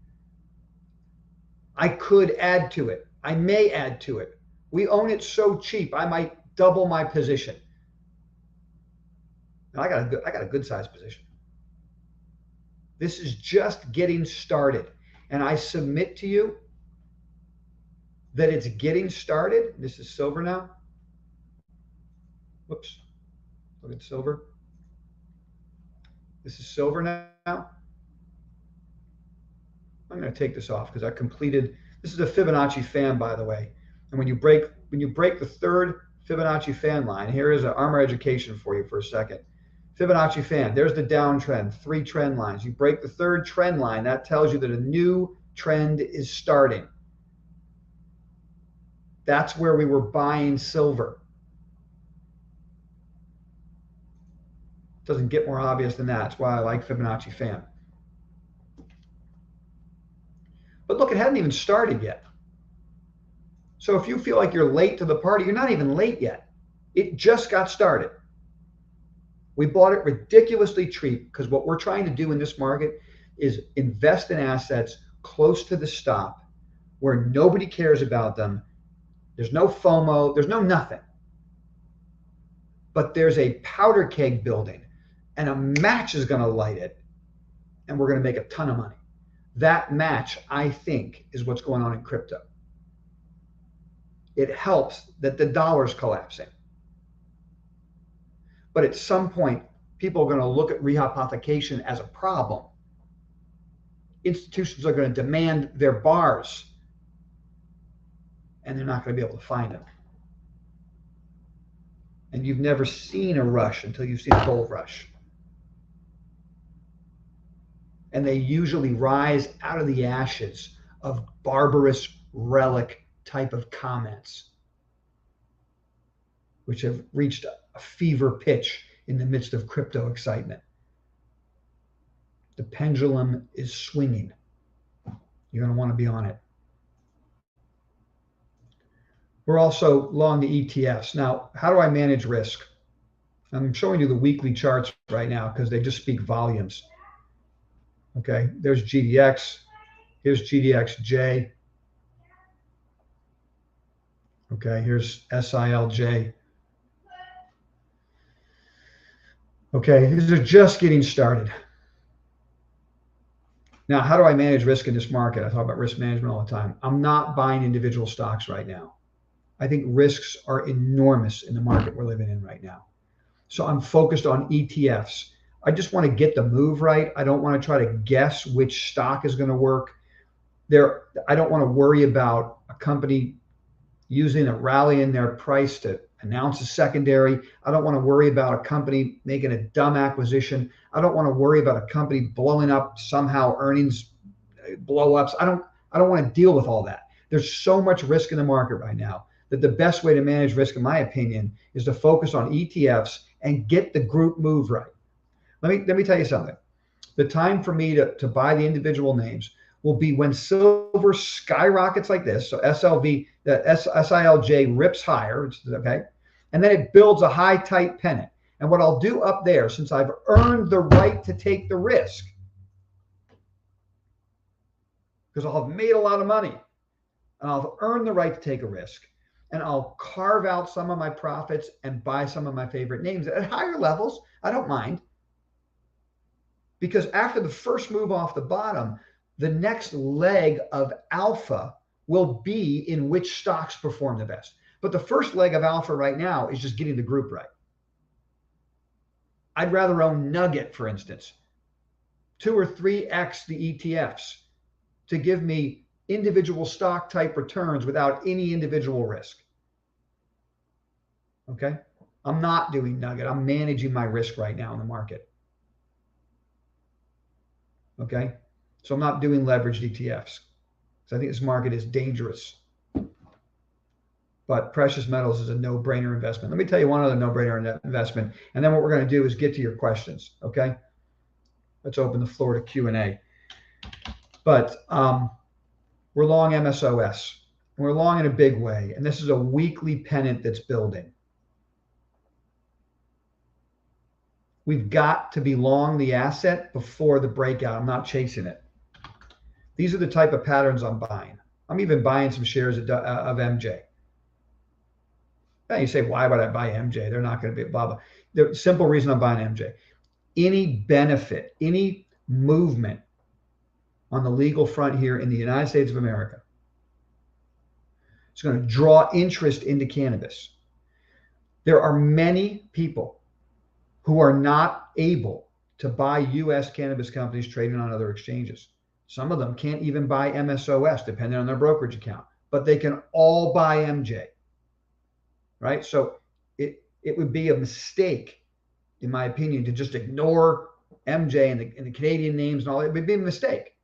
I could add to it. I may add to it. We own it so cheap, I might double my position. And I got a good size position. This is just getting started. And I submit to you that it's getting started. This is silver now. Whoops. Look at silver. This is silver now. I'm going to take this off because I completed. This is a Fibonacci fan, by the way. And when you break the third Fibonacci fan line, here is an ARMR education for you for a second. Fibonacci fan, there's the downtrend, 3 trend lines. You break the 3rd trend line, that tells you that a new trend is starting. That's where we were buying silver. Doesn't get more obvious than that. That's why I like Fibonacci fan. But look, it hadn't even started yet. So if you feel like you're late to the party, you're not even late yet. It just got started. We bought it ridiculously cheap because what we're trying to do in this market is invest in assets close to the stop where nobody cares about them. There's no FOMO. There's no nothing. But there's a powder keg building and a match is going to light it and we're going to make a ton of money. That match, I think, is what's going on in crypto. It helps that the dollar's collapsing. But at some point, people are going to look at rehypothecation as a problem. Institutions are going to demand their bars, and they're not going to be able to find them. And you've never seen a rush until you've seen a gold rush. And they usually rise out of the ashes of barbarous relic type of comments, which have reached a fever pitch in the midst of crypto excitement. The pendulum is swinging. You're going to want to be on it. We're also long the ETFs. Now, how do I manage risk? I'm showing you the weekly charts right now because they just speak volumes. Okay, there's GDX. Here's GDXJ. Okay, here's SILJ. Okay, these are just getting started. Now, how do I manage risk in this market? I talk about risk management all the time. I'm not buying individual stocks right now. I think risks are enormous in the market we're living in right now. So I'm focused on ETFs. I just want to get the move right. I don't want to try to guess which stock is going to work. I don't want to worry about a company using a rally in their price to announce a secondary. I don't want to worry about a company making a dumb acquisition. I don't want to worry about a company blowing up somehow, earnings blow ups. I don't want to deal with all that. There's so much risk in the market right now that the best way to manage risk, in my opinion, is to focus on ETFs and get the group move right. Let me tell you something. The time for me to buy the individual names will be when silver skyrockets like this. So SLV, the SILJ rips higher, okay? And then it builds a high tight pennant. And what I'll do up there, since I've earned the right to take the risk, because I'll have made a lot of money, and I'll have earned the right to take a risk, and I'll carve out some of my profits and buy some of my favorite names at higher levels. I don't mind. Because after the first move off the bottom, the next leg of alpha will be in which stocks perform the best. But the first leg of alpha right now is just getting the group right. I'd rather own Nugget, for instance, 2 or 3x the ETFs to give me individual stock type returns without any individual risk. Okay? I'm not doing Nugget. I'm managing my risk right now in the market. Okay? So I'm not doing leveraged ETFs. So I think this market is dangerous. But precious metals is a no-brainer investment. Let me tell you one other no-brainer investment, and then what we're going to do is get to your questions, okay? Let's open the floor to Q&A. But we're long MSOS. We're long in a big way, and this is a weekly pennant that's building. We've got to be long the asset before the breakout. I'm not chasing it. These are the type of patterns I'm buying. I'm even buying some shares of MJ. Now you say, why would I buy MJ? They're not going to be blah, blah. The simple reason I'm buying MJ. Any benefit, any movement on the legal front here in the United States of America, it's going to draw interest into cannabis. There are many people who are not able to buy U.S. cannabis companies trading on other exchanges. Some of them can't even buy MSOS, depending on their brokerage account, but they can all buy MJ, right? So it would be a mistake in my opinion, to just ignore MJ and the Canadian names and all that. It would be a mistake,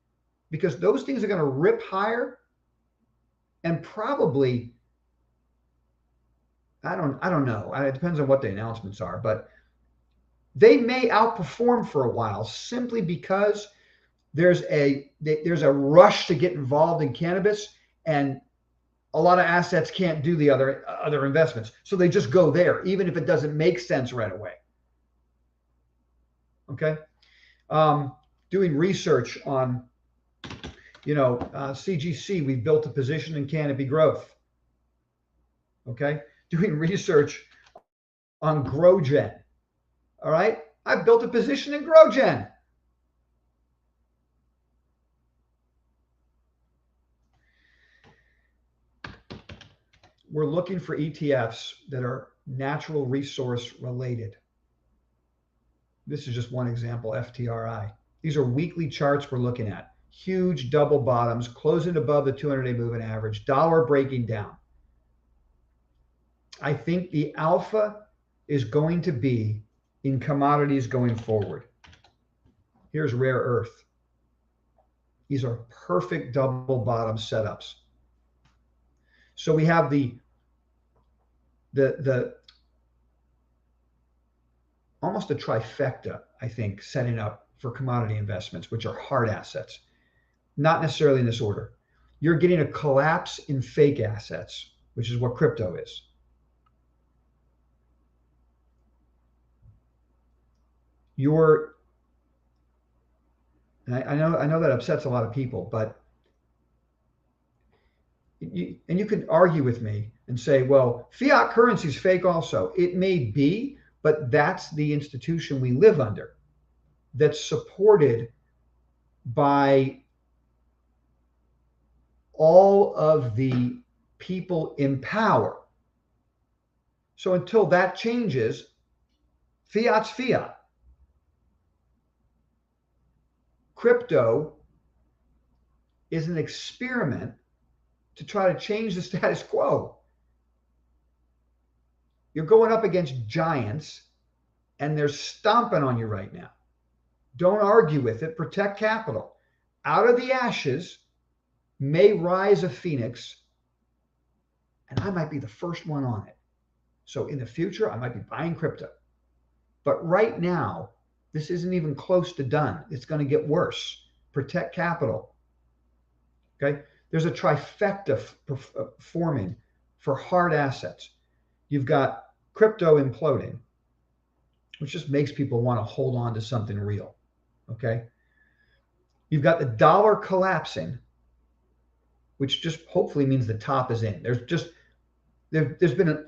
because those things are going to rip higher, and probably, I don't know. It depends on what the announcements are, but they may outperform for a while simply because there's a rush to get involved in cannabis, and a lot of assets can't do the other investments, so they just go there, even if it doesn't make sense right away. Okay, doing research on, CGC. We've built a position in Canopy Growth. Okay, doing research on GrowGen. All right, I've built a position in GrowGen. We're looking for ETFs that are natural resource related. This is just one example, FTRI. These are weekly charts we're looking at. Huge double bottoms, closing above the 200-day moving average, dollar breaking down. I think the alpha is going to be in commodities going forward. Here's rare earth. These are perfect double bottom setups. So we have the almost a trifecta, I think, setting up for commodity investments, which are hard assets. Not necessarily in this order. You're getting a collapse in fake assets, which is what crypto is. I know that upsets a lot of people, but you can argue with me and say, well, fiat currency is fake also. It may be, but that's the institution we live under, that's supported by all of the people in power. So until that changes, fiat's fiat. Crypto is an experiment to try to change the status quo. You're going up against giants, and they're stomping on you right now. Don't argue with it. Protect capital. Out of the ashes may rise a phoenix, and I might be the first one on it. So in the future, I might be buying crypto. But right now, this isn't even close to done. It's going to get worse. Protect capital. Okay? There's a trifecta forming for hard assets. You've got crypto imploding, which just makes people want to hold on to something real. Okay? You've got the dollar collapsing, which just hopefully means the top is in. There's been an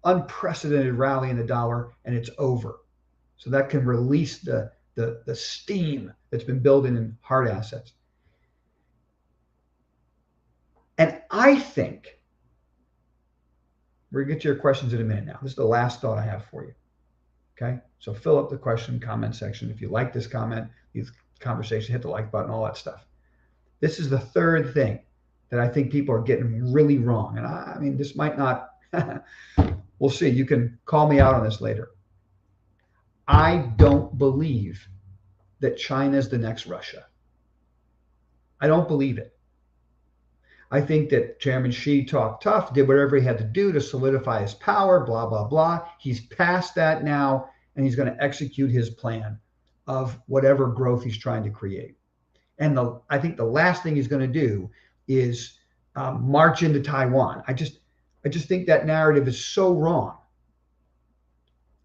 unprecedented rally in the dollar, and it's over. So that can release the steam that's been building in hard assets. And I think, we're going to get to your questions in a minute now. This is the last thought I have for you. Okay? So fill up the question comment section. If you like this comment, this conversation, hit the like button, all that stuff. This is the third thing that I think people are getting really wrong. And I mean, this might not, we'll see. You can call me out on this later. I don't believe that China is the next Russia. I don't believe it. I think that Chairman Xi talked tough, did whatever he had to do to solidify his power, blah, blah, blah. He's past that now, and he's going to execute his plan of whatever growth he's trying to create. And I think the last thing he's going to do is march into Taiwan. I just think that narrative is so wrong.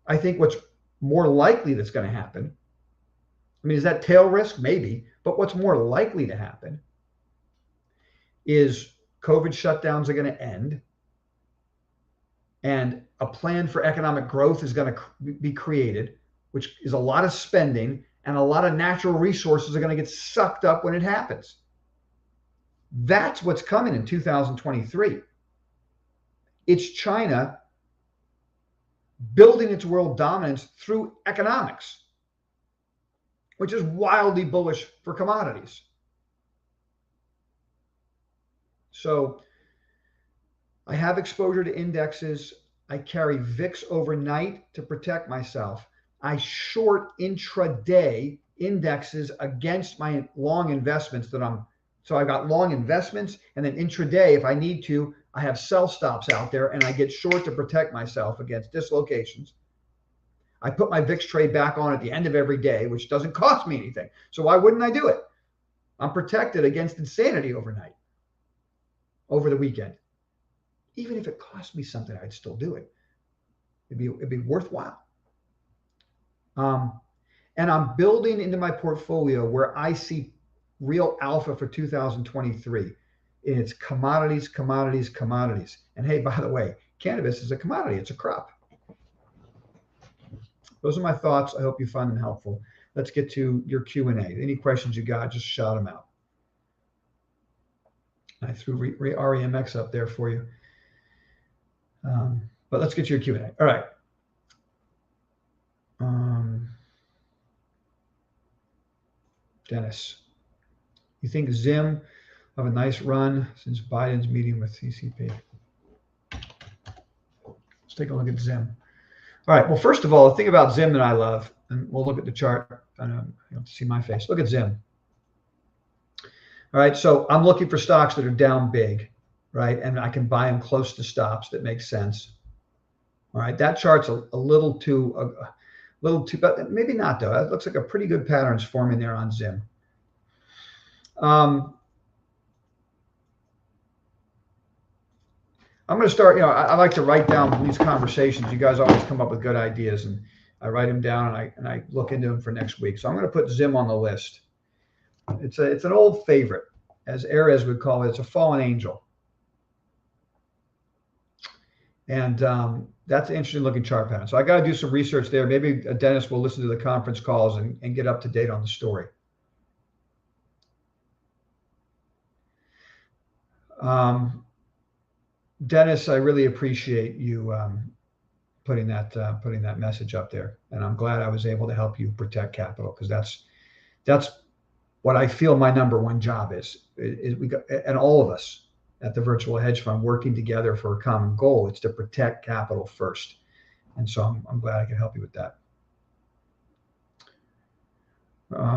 I think what's more likely that's going to happen, I mean, is that tail risk? Maybe. But what's more likely to happen is COVID shutdowns are going to end, and a plan for economic growth is going to be created, which is a lot of spending, and a lot of natural resources are going to get sucked up when it happens. That's what's coming in 2023. It's China building its world dominance through economics, which is wildly bullish for commodities. So I have exposure to indexes. I carry VIX overnight to protect myself. I short intraday indexes against my long investments so I've got long investments, and then intraday, if I need to, I have sell stops out there, and I get short to protect myself against dislocations. I put my VIX trade back on at the end of every day, which doesn't cost me anything. So why wouldn't I do it? I'm protected against insanity overnight, over the weekend. Even if it cost me something, I'd still do it. It'd be worthwhile. And I'm building into my portfolio where I see real alpha for 2023. And it's commodities, commodities, commodities. And hey, by the way, cannabis is a commodity. It's a crop. Those are my thoughts. I hope you find them helpful. Let's get to your Q&A. Any questions you got, just shout them out. I threw REMX up there for you. But let's get to your Q&A. All right. Dennis, you think Zim have a nice run since Biden's meeting with CCP? Let's take a look at Zim. All right. Well, first of all, the thing about Zim that I love, and we'll look at the chart. I know you have to see my face. Look at Zim. All right. So I'm looking for stocks that are down big, right? And I can buy them close to stops that make sense. All right. That chart's a little too, but maybe not though. It looks like a pretty good pattern's forming there on Zim. I'm going to start, I like to write down these conversations. You guys always come up with good ideas, and I write them down and I look into them for next week. So I'm going to put Zim on the list. It's an old favorite, as Erez would call it. It's a fallen angel. And that's an interesting looking chart pattern. So I got to do some research there. Maybe Dennis will listen to the conference calls and get up to date on the story. Dennis, I really appreciate you putting that message up there, and I'm glad I was able to help you protect capital, because that's what I feel my number one job is we got, and all of us at the Virtual Hedge Fund working together for a common goal. It's to protect capital first, and so I'm glad I can help you with that.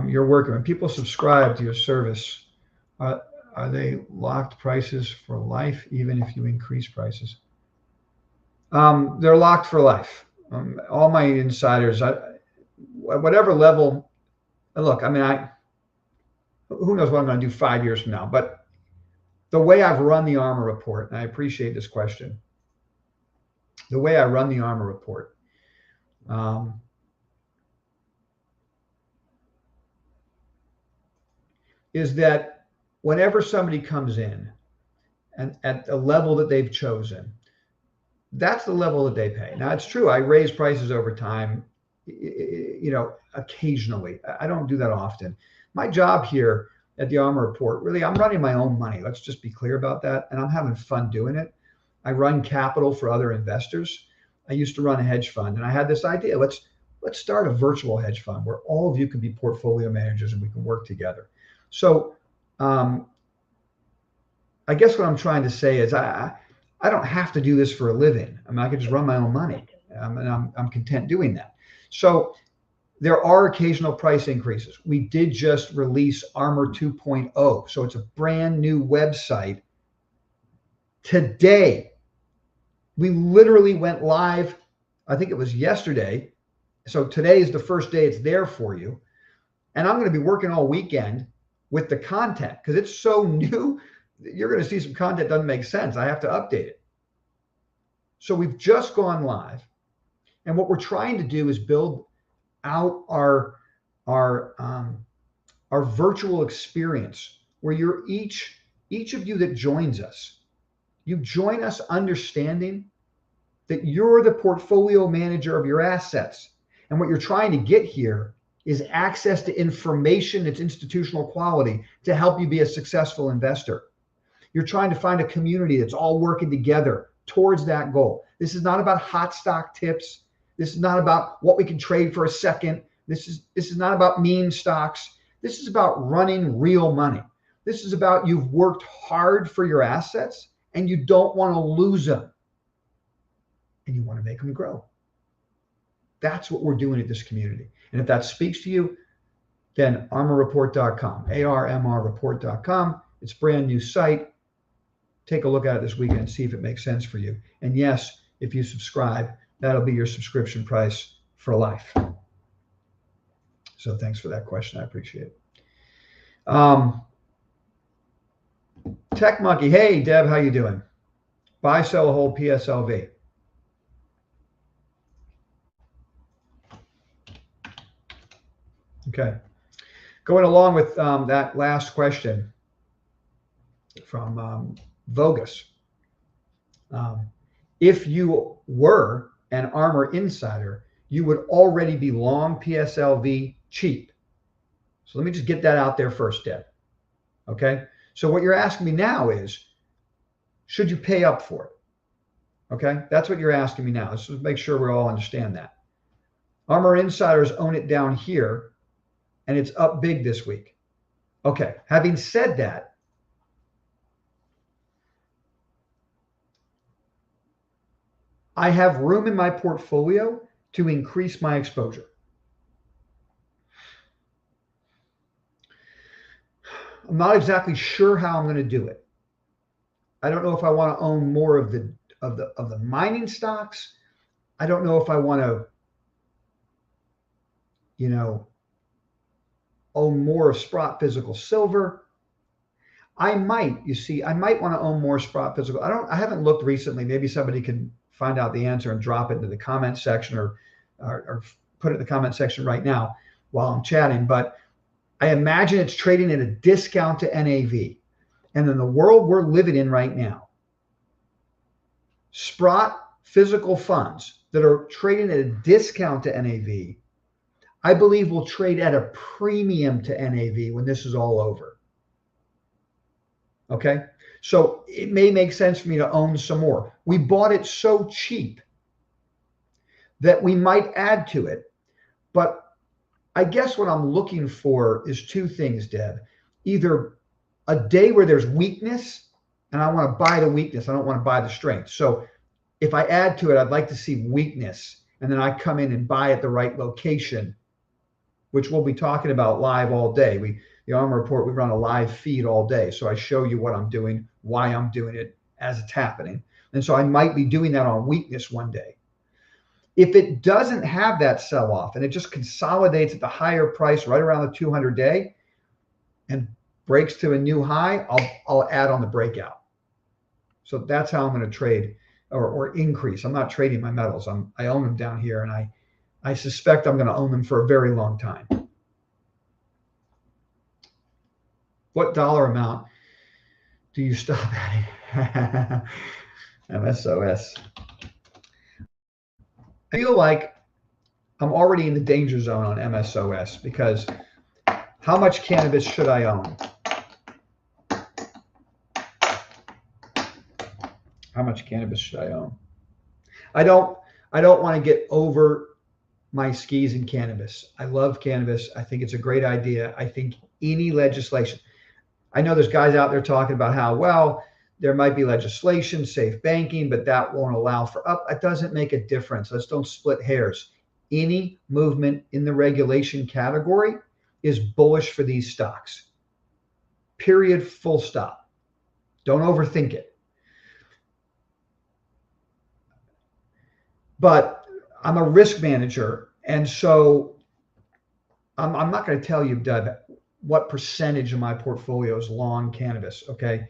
You're working when people subscribe to your service. Are they locked prices for life, even if you increase prices? They're locked for life. All my insiders, whatever level, look, I mean, who knows what I'm going to do 5 years from now, but the way I've run the ARMR report, and I appreciate this question, the way I run the ARMR report, is that whenever somebody comes in and at the level that they've chosen, that's the level that they pay. Now, it's true, I raise prices over time, occasionally. I don't do that often. My job here at the ARMR report, really, I'm running my own money. Let's just be clear about that. And I'm having fun doing it. I run capital for other investors. I used to run a hedge fund, and I had this idea. Let's start a virtual hedge fund where all of you can be portfolio managers and we can work together. So I guess what I'm trying to say is I don't have to do this for a living. I mean, I can just run my own money, and I'm content doing that. So there are occasional price increases. We did just release ARMR 2.0. So it's a brand new website. Today, we literally went live, I think it was yesterday. So today is the first day it's there for you. And I'm going to be working all weekend with the content because it's so new. You're going to see some content that doesn't make sense. I have to update it. So we've just gone live. And what we're trying to do is build out our virtual experience where you're each of you that joins us, you join us understanding that you're the portfolio manager of your assets. And what you're trying to get here is access to information that's institutional quality to help you be a successful investor. You're trying to find a community that's all working together towards that goal. This is not about hot stock tips. This is not about what we can trade for a second. This is not about meme stocks. This is about running real money. This is about you've worked hard for your assets and you don't want to lose them. and you want to make them grow. That's what we're doing at this community. And if that speaks to you, then armorreport.com, ARMRreport.com. It's a brand new site. Take a look at it this weekend and see if it makes sense for you. And yes, if you subscribe, that'll be your subscription price for life. So thanks for that question. I appreciate it. Tech Monkey. Hey, Deb, how you doing? Buy, sell, hold PSLV. Okay. Going along with that last question from Vogus. If you were an ARMR insider, you would already be long PSLV cheap. So let me just get that out there first, Deb. Okay. So what you're asking me now is, should you pay up for it? Okay. That's what you're asking me now. Let's just make sure we all understand that. ARMR insiders own it down here, and it's up big this week. Okay. Having said that, I have room in my portfolio to increase my exposure. I'm not exactly sure how I'm going to do it. I don't know if I want to own more of the mining stocks. I don't know if I want to, own more of Sprott physical silver. I might want to own more Sprott physical. I haven't looked recently. Maybe somebody can find out the answer and drop it into the comment section or put it in the comment section right now while I'm chatting. But I imagine it's trading at a discount to NAV. And in the world we're living in right now, Sprott physical funds that are trading at a discount to NAV, I believe will trade at a premium to NAV when this is all over. Okay. So it may make sense for me to own some more. We bought it so cheap that we might add to it. But I guess what I'm looking for is two things, Deb. Either a day where there's weakness and I want to buy the weakness. I don't want to buy the strength. So if I add to it, I'd like to see weakness, and then I come in and buy at the right location, which we'll be talking about live all day. The ARMR Report, we run a live feed all day. So I show you what I'm doing, why I'm doing it as it's happening. And so I might be doing that on weakness one day. If it doesn't have that sell-off and it just consolidates at the higher price right around the 200-day and breaks to a new high, I'll add on the breakout. So that's how I'm going to trade or increase. I'm not trading my metals. I own them down here, and I suspect I'm going to own them for a very long time. What dollar amount do you stop at? MSOS. I feel like I'm already in the danger zone on MSOS because how much cannabis should I own? How much cannabis should I own? I don't want to get over my skis in cannabis. I love cannabis. I think it's a great idea. I think any legislation. I know there's guys out there talking about how, well, there might be legislation, safe banking, but that won't allow for up. It doesn't make a difference. Let's don't split hairs. Any movement in the regulation category is bullish for these stocks. Period, full stop. Don't overthink it. But I'm a risk manager, and so I'm not going to tell you, Doug, what percentage of my portfolio is long cannabis, okay?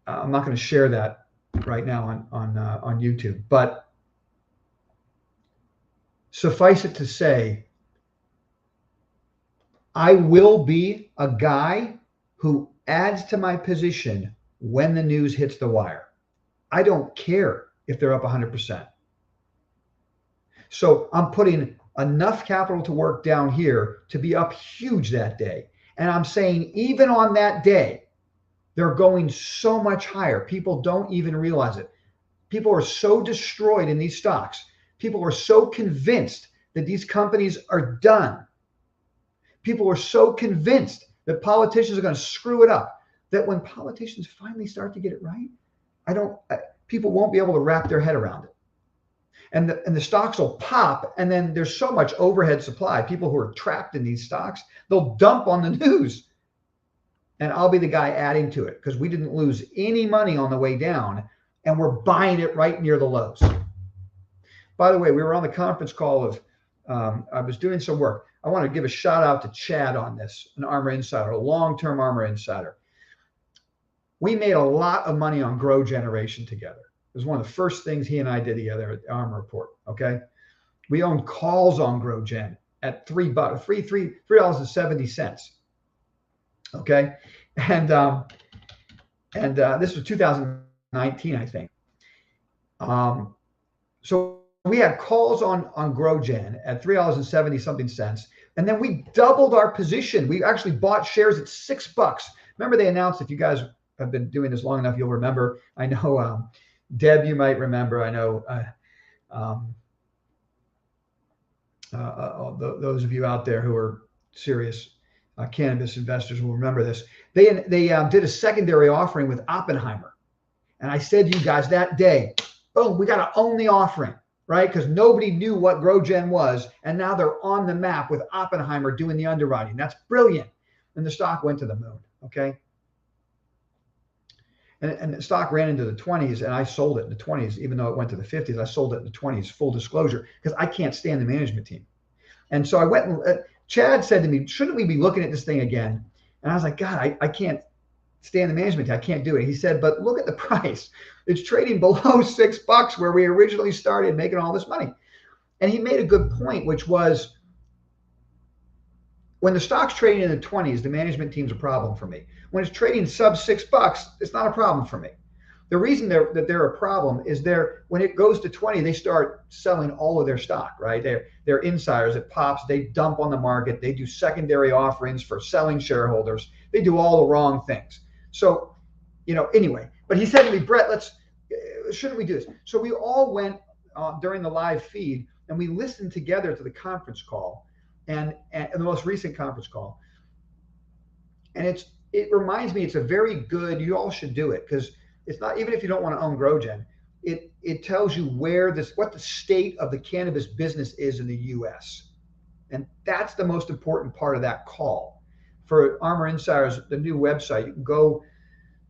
I'm not going to share that right now on YouTube, but suffice it to say, I will be a guy who adds to my position when the news hits the wire. I don't care if they're up 100%. So I'm putting enough capital to work down here to be up huge that day. And I'm saying even on that day, they're going so much higher. People don't even realize it. People are so destroyed in these stocks. People are so convinced that these companies are done. People are so convinced that politicians are going to screw it up, that when politicians finally start to get it right, people won't be able to wrap their head around it. And the stocks will pop, and then there's so much overhead supply. People who are trapped in these stocks, they'll dump on the news, and I'll be the guy adding to it because we didn't lose any money on the way down, and we're buying it right near the lows. By the way, we were on the conference call of, I was doing some work. I want to give a shout out to Chad on this, an ARMR insider, a long-term ARMR insider. We made a lot of money on grow generation together. It was one of the first things he and I did together at the ARMR Report. Okay, we owned calls on GrowGen at $3.70. Okay, and this was 2019, I think. So we had calls on GrowGen at $3.70 something cents, and then we doubled our position. We actually bought shares at $6. Remember, they announced, if you guys have been doing this long enough, you'll remember. I know. Deb, you might remember. I know those of you out there who are serious cannabis investors will remember this. They did a secondary offering with Oppenheimer, and I said to you guys that day, boom, we got to own the offering, right? Because nobody knew what GrowGen was, and now they're on the map with Oppenheimer doing the underwriting. That's brilliant, and the stock went to the moon. Okay. And the stock ran into the 20s, and I sold it in the 20s, even though it went to the 50s. I sold it in the 20s, full disclosure, because I can't stand the management team. And so I went and Chad said to me, shouldn't we be looking at this thing again? And I was like, God, I can't stand the management team. I can't do it. He said, but look at the price. It's trading below $6 where we originally started making all this money. And he made a good point, which was, when the stock's trading in the 20s, the management team's a problem for me. When it's trading sub $6, it's not a problem for me. The reason that they're a problem is when it goes to 20, they start selling all of their stock, right? They're insiders. It pops. They dump on the market. They do secondary offerings for selling shareholders. They do all the wrong things. So, anyway. But he said to me, Brett, shouldn't we do this? So we all went during the live feed, and we listened together to the conference call. And the most recent conference call. And it reminds me, it's a very good, you all should do it, because it's not, even if you don't want to own GrowGen, it tells you what the state of the cannabis business is in the US. And that's the most important part of that call. For ARMR Insiders, the new website, you can go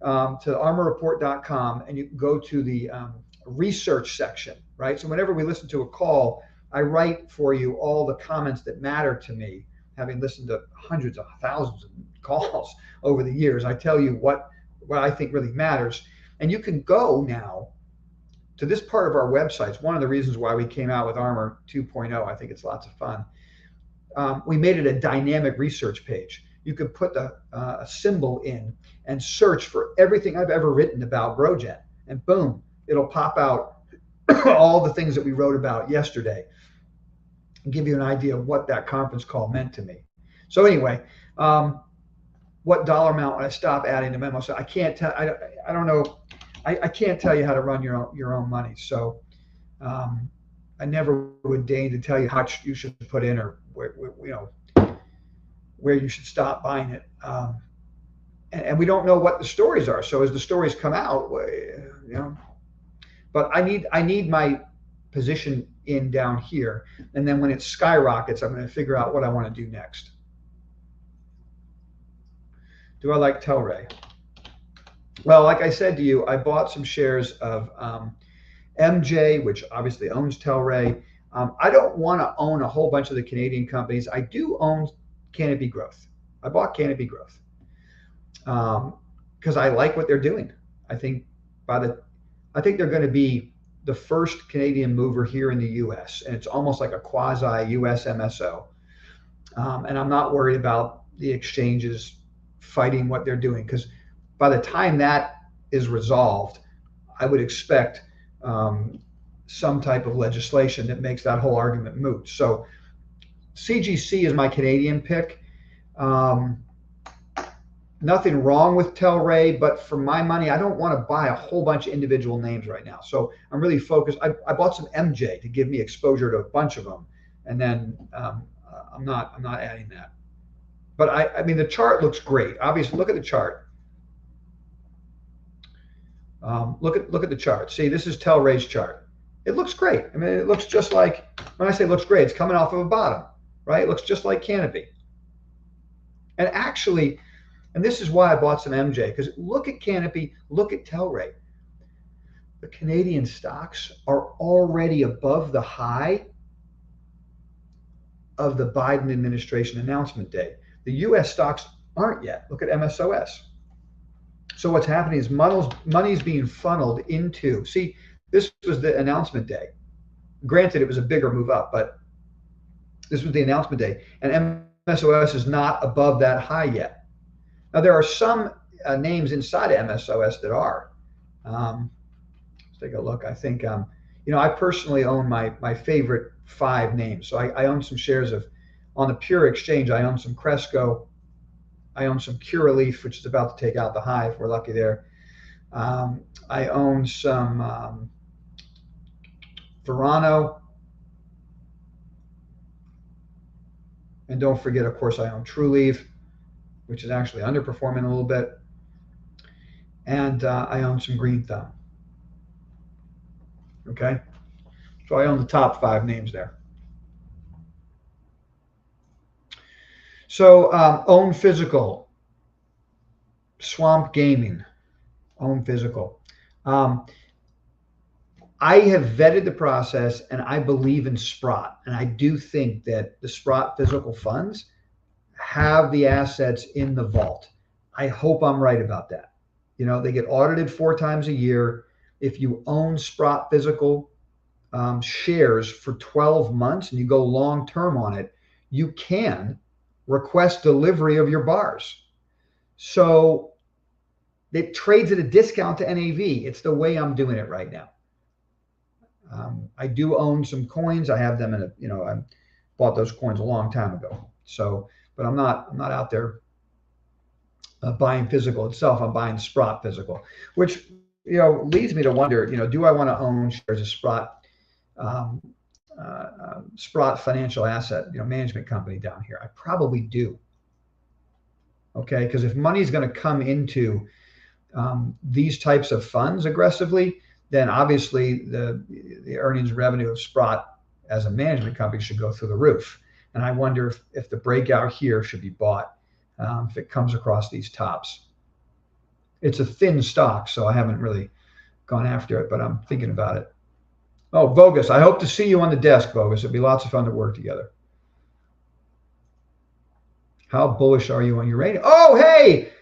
to armorreport.com, and you can go to the research section, right? So whenever we listen to a call, I write for you all the comments that matter to me, having listened to hundreds of thousands of calls over the years. I tell you what I think really matters. And you can go now to this part of our website. It's one of the reasons why we came out with ARMR 2.0. I think it's lots of fun. We made it a dynamic research page. You could put a symbol in and search for everything I've ever written about GrowGen, and boom, it'll pop out all the things that we wrote about yesterday, and give you an idea of what that conference call meant to me. So anyway, what dollar amount when I stop adding the memo? So I can't tell. I don't know. I can't tell you how to run your own money. So I never would deign to tell you how much you should put in, or where you should stop buying it. And we don't know what the stories are. So as the stories come out, but I need my position in down here, and then when it skyrockets, I'm going to figure out what I want to do next. Do I like TLRY? Well, like I said to you, I bought some shares of MJ, which obviously owns TLRY. I don't want to own a whole bunch of the Canadian companies. I do own Canopy Growth. I bought Canopy Growth because I like what they're doing. I think they're going to be the first Canadian mover here in the U.S., and it's almost like a quasi-U.S. MSO. And I'm not worried about the exchanges fighting what they're doing, because by the time that is resolved, I would expect some type of legislation that makes that whole argument moot. So CGC is my Canadian pick. Nothing wrong with TLRY, but for my money, I don't want to buy a whole bunch of individual names right now. So I'm really focused. I bought some MJ to give me exposure to a bunch of them, and then I'm not adding that. But I mean, the chart looks great. Obviously, look at the chart. Look at the chart. See, this is TLRY's chart. It looks great. I mean, it looks just like, when I say looks great, it's coming off of a bottom, right? It looks just like Canopy. And actually, and this is why I bought some MJ, because look at Canopy, look at TLRY. The Canadian stocks are already above the high of the Biden administration announcement day. The US stocks aren't yet. Look at MSOS. So what's happening is money's being funneled into, see, this was the announcement day. Granted, it was a bigger move up, but this was the announcement day. And MSOS is not above that high yet. Now, there are some names inside of MSOS that are. Let's take a look. I think, I personally own my favorite 5 names. So I own some shares of, on the pure exchange, I own some Cresco. I own some Curaleaf, which is about to take out the high if we're lucky there. I own some Verano. And don't forget, of course, I own TrueLeaf, which is actually underperforming a little bit. And I own some Green Thumb. Okay? So I own the top 5 names there. So own physical, Swamp Gaming, own physical. I have vetted the process, and I believe in Sprott. And I do think that the Sprott physical funds have the assets in the vault. I hope I'm right about that. They get audited 4 times a year. If you own Sprott physical shares for 12 months and you go long term on it, you can request delivery of your bars. So it trades at a discount to NAV. It's the way I'm doing it right now. I do own some coins. I have them in I bought those coins a long time ago. So, but I'm not out there buying physical itself. I'm buying Sprott physical, which, leads me to wonder, do I want to own shares of Sprott, Sprott Financial Asset, management company down here? I probably do. Okay, because if money's going to come into these types of funds aggressively, then obviously the earnings revenue of Sprott as a management company should go through the roof. And I wonder if the breakout here should be bought if it comes across these tops. It's a thin stock, so I haven't really gone after it, but I'm thinking about it. Oh, Bogus, I hope to see you on the desk, Bogus. It'd be lots of fun to work together. How bullish are you on uranium? Oh, hey,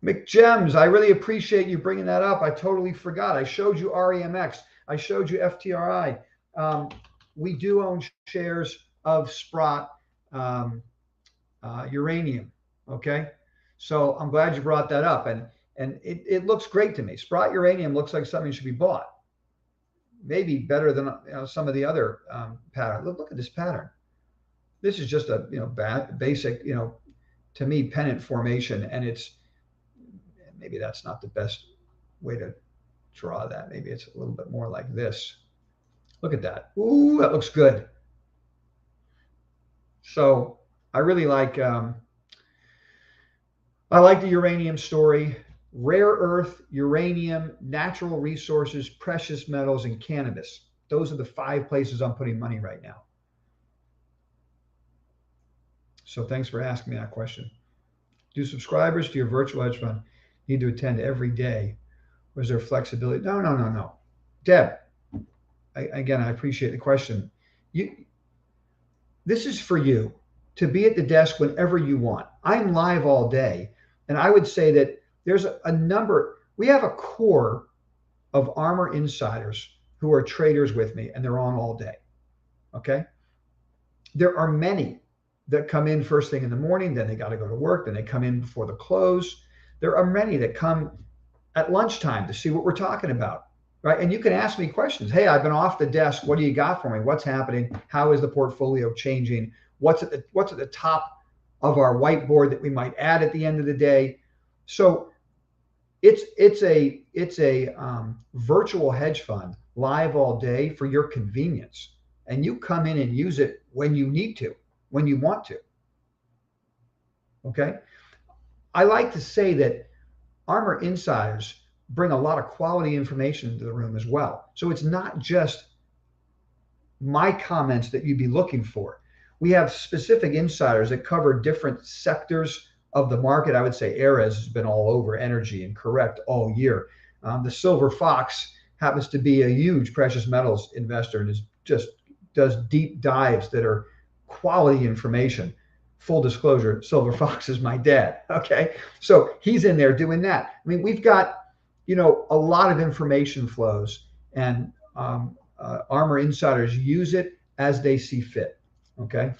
McGems, I really appreciate you bringing that up. I totally forgot. I showed you REMX. I showed you FTRI. We do own shares of Sprott uranium. Okay, so I'm glad you brought that up, and it looks great to me. Sprott uranium looks like something that should be bought. Maybe better than some of the other patterns. Look at this pattern. This is just a basic to me pennant formation, and it's maybe that's not the best way to draw that. Maybe it's a little bit more like this. Look at that. Ooh, that looks good. So I really like the uranium story. Rare earth, uranium, natural resources, precious metals, and cannabis. Those are the 5 places I'm putting money right now. So thanks for asking me that question. Do subscribers to your virtual hedge fund need to attend every day? Or is there flexibility? No. Deb, again, I appreciate the question. This is for you to be at the desk whenever you want. I'm live all day. And I would say that there's a number, we have a core of ARMR insiders who are traders with me, and they're on all day. Okay. There are many that come in first thing in the morning, then they got to go to work, then they come in before the close. There are many that come at lunchtime to see what we're talking about, right? And you can ask me questions. Hey, I've been off the desk. What do you got for me? What's happening? How is the portfolio changing? What's at the top of our whiteboard that we might add at the end of the day? So it's a virtual hedge fund live all day for your convenience, and you come in and use it when you need to, when you want to. Okay. I like to say that ARMR insiders bring a lot of quality information into the room as well. So it's not just my comments that you'd be looking for. We have specific insiders that cover different sectors of the market. I would say Ares has been all over energy and correct all year. The Silver Fox happens to be a huge precious metals investor and is just does deep dives that are quality information. Full disclosure, Silver Fox is my dad. Okay. So he's in there doing that. I mean, we've got, a lot of information flows, and ARMR insiders use it as they see fit. Okay.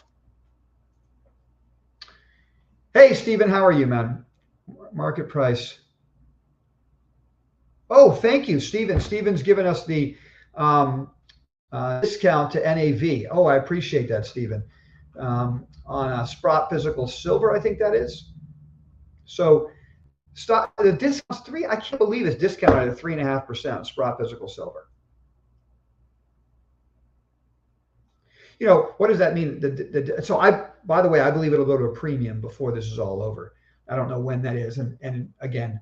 Hey, Stephen, how are you, man? Market price. Oh, thank you, Stephen. Stephen's given us the discount to NAV. Oh, I appreciate that, Stephen. On a Sprott physical silver, I think that is. So the discount's I can't believe it's discounted at 3.5% Sprott physical silver. What does that mean? By the way, I believe it'll go to a premium before this is all over. I don't know when that is. And again,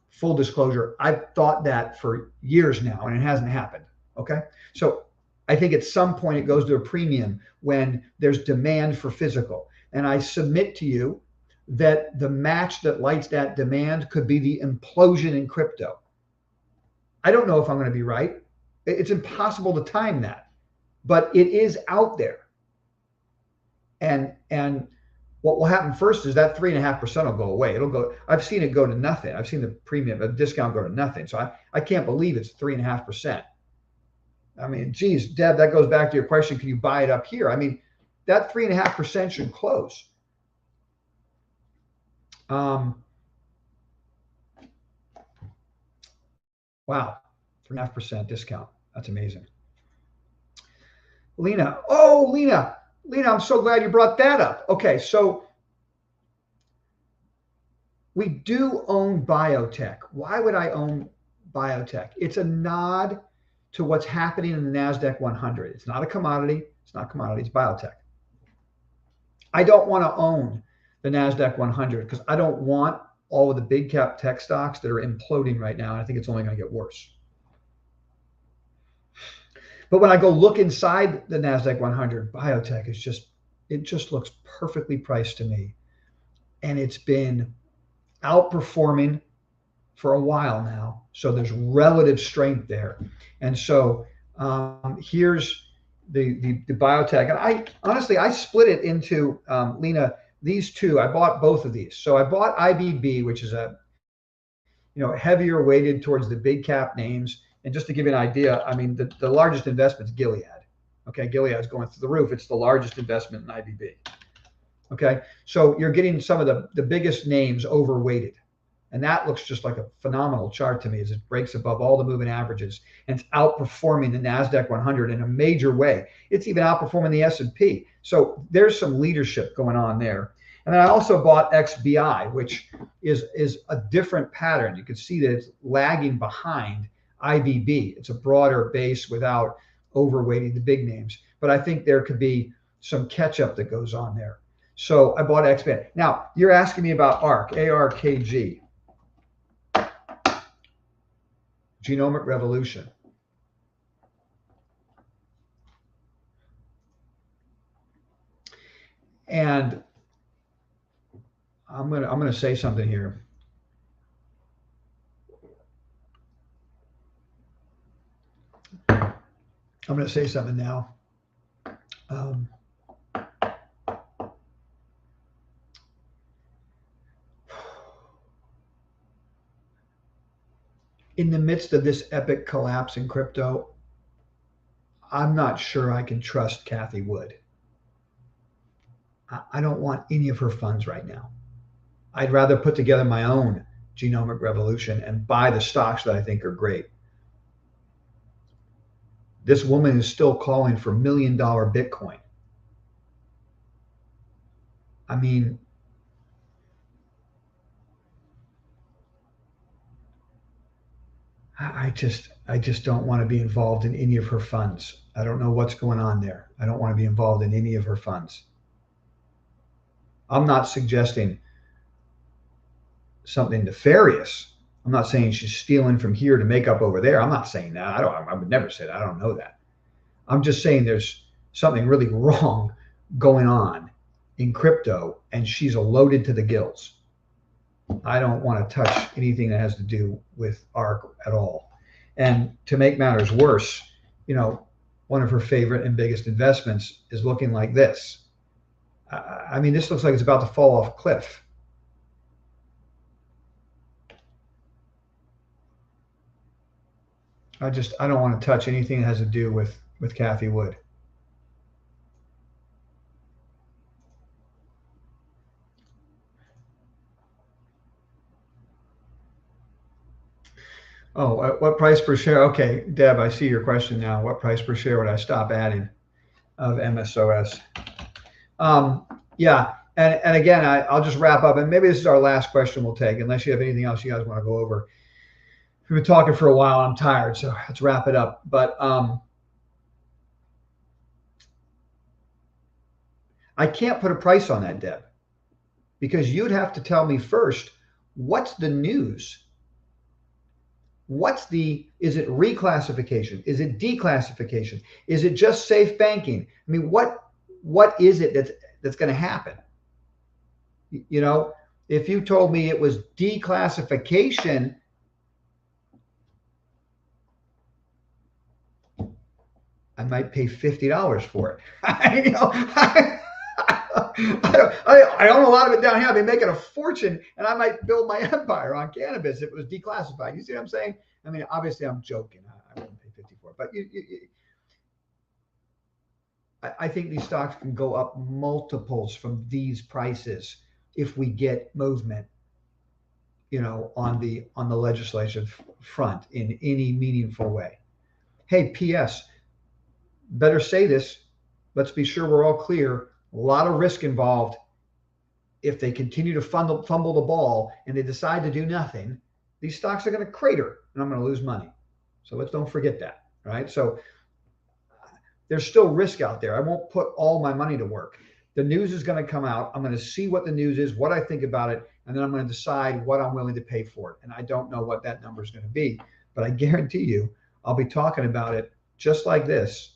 full disclosure, I've thought that for years now, and it hasn't happened. Okay. So I think at some point it goes to a premium when there's demand for physical. And I submit to you that the match that lights that demand could be the implosion in crypto. I don't know if I'm going to be right. It's impossible to time that, but it is out there. And what will happen first is that 3.5% will go away. It'll go. I've seen it go to nothing. I've seen the premium, the discount go to nothing. So I can't believe it's 3.5%. I mean, geez, Deb, that goes back to your question. Can you buy it up here? I mean, that 3.5% should close. Wow, 3.5% discount. That's amazing. Lena, I'm so glad you brought that up. Okay, so we do own biotech. Why would I own biotech? It's a nod to what's happening in the NASDAQ 100. It's not a commodity. It's not commodity. It's biotech. I don't want to own the NASDAQ 100 because I don't want all of the big cap tech stocks that are imploding right now. And I think it's only going to get worse. But when I go look inside the NASDAQ 100, biotech is it just looks perfectly priced to me. And it's been outperforming for a while now. So there's relative strength there. And so here's the biotech. And I split it into, Lena, these two. I bought both of these. So I bought IBB, which is a heavier weighted towards the big cap names. And just to give you an idea, I mean, the largest investment is Gilead. Okay, Gilead's going through the roof. It's the largest investment in IBB. Okay, so you're getting some of the biggest names overweighted. And that looks just like a phenomenal chart to me as it breaks above all the moving averages and it's outperforming the NASDAQ 100 in a major way. It's even outperforming the S&P. So there's some leadership going on there. And then I also bought XBI, which is a different pattern. You can see that it's lagging behind IBB. It's a broader base without overweighting the big names. But I think there could be some catch up that goes on there. So I bought XBI. Now, you're asking me about ARKG. Genomic revolution. And I'm gonna say something here. I'm gonna say something now. In the midst of this epic collapse in crypto, I'm not sure I can trust Cathie Wood. I don't want any of her funds right now. I'd rather put together my own genomic revolution and buy the stocks that I think are great. This woman is still calling for $1 million Bitcoin. I mean, I just don't want to be involved in any of her funds. I don't know what's going on there. I don't want to be involved in any of her funds. I'm not suggesting something nefarious. I'm not saying she's stealing from here to make up over there. I'm not saying that. I would never say that. I don't know that. I'm just saying there's something really wrong going on in crypto, and she's loaded to the gills. I don't want to touch anything that has to do with ARK at all. And to make matters worse, one of her favorite and biggest investments is looking like this. I mean, this looks like it's about to fall off a cliff. I don't want to touch anything that has to do with Cathie Wood. Oh, what price per share? Okay, Deb, I see your question now. What price per share would I stop adding of MSOS? Yeah, and again, I'll just wrap up, and maybe this is our last question we'll take, unless you have anything else you guys want to go over. We've been talking for a while. I'm tired, so let's wrap it up. But I can't put a price on that, Deb, because you'd have to tell me first, what's the news? Is it reclassification? Is it declassification? Is it just safe banking? I mean, what is it that's going to happen? If you told me it was declassification, I might pay $50 for it. I own a lot of it down here. I've been making a fortune, and I might build my empire on cannabis if it was declassified. You see what I'm saying? I mean, obviously, I'm joking. I wouldn't pay 54, but I think these stocks can go up multiples from these prices if we get movement, on the legislative front in any meaningful way. Hey, P.S. Better say this. Let's be sure we're all clear. A lot of risk involved. If they continue to fumble the ball and they decide to do nothing, these stocks are going to crater and I'm going to lose money. So let's don't forget that, right? So there's still risk out there. I won't put all my money to work. The news is going to come out. I'm going to see what the news is, what I think about it, and then I'm going to decide what I'm willing to pay for it. And I don't know what that number is going to be, but I guarantee you I'll be talking about it just like this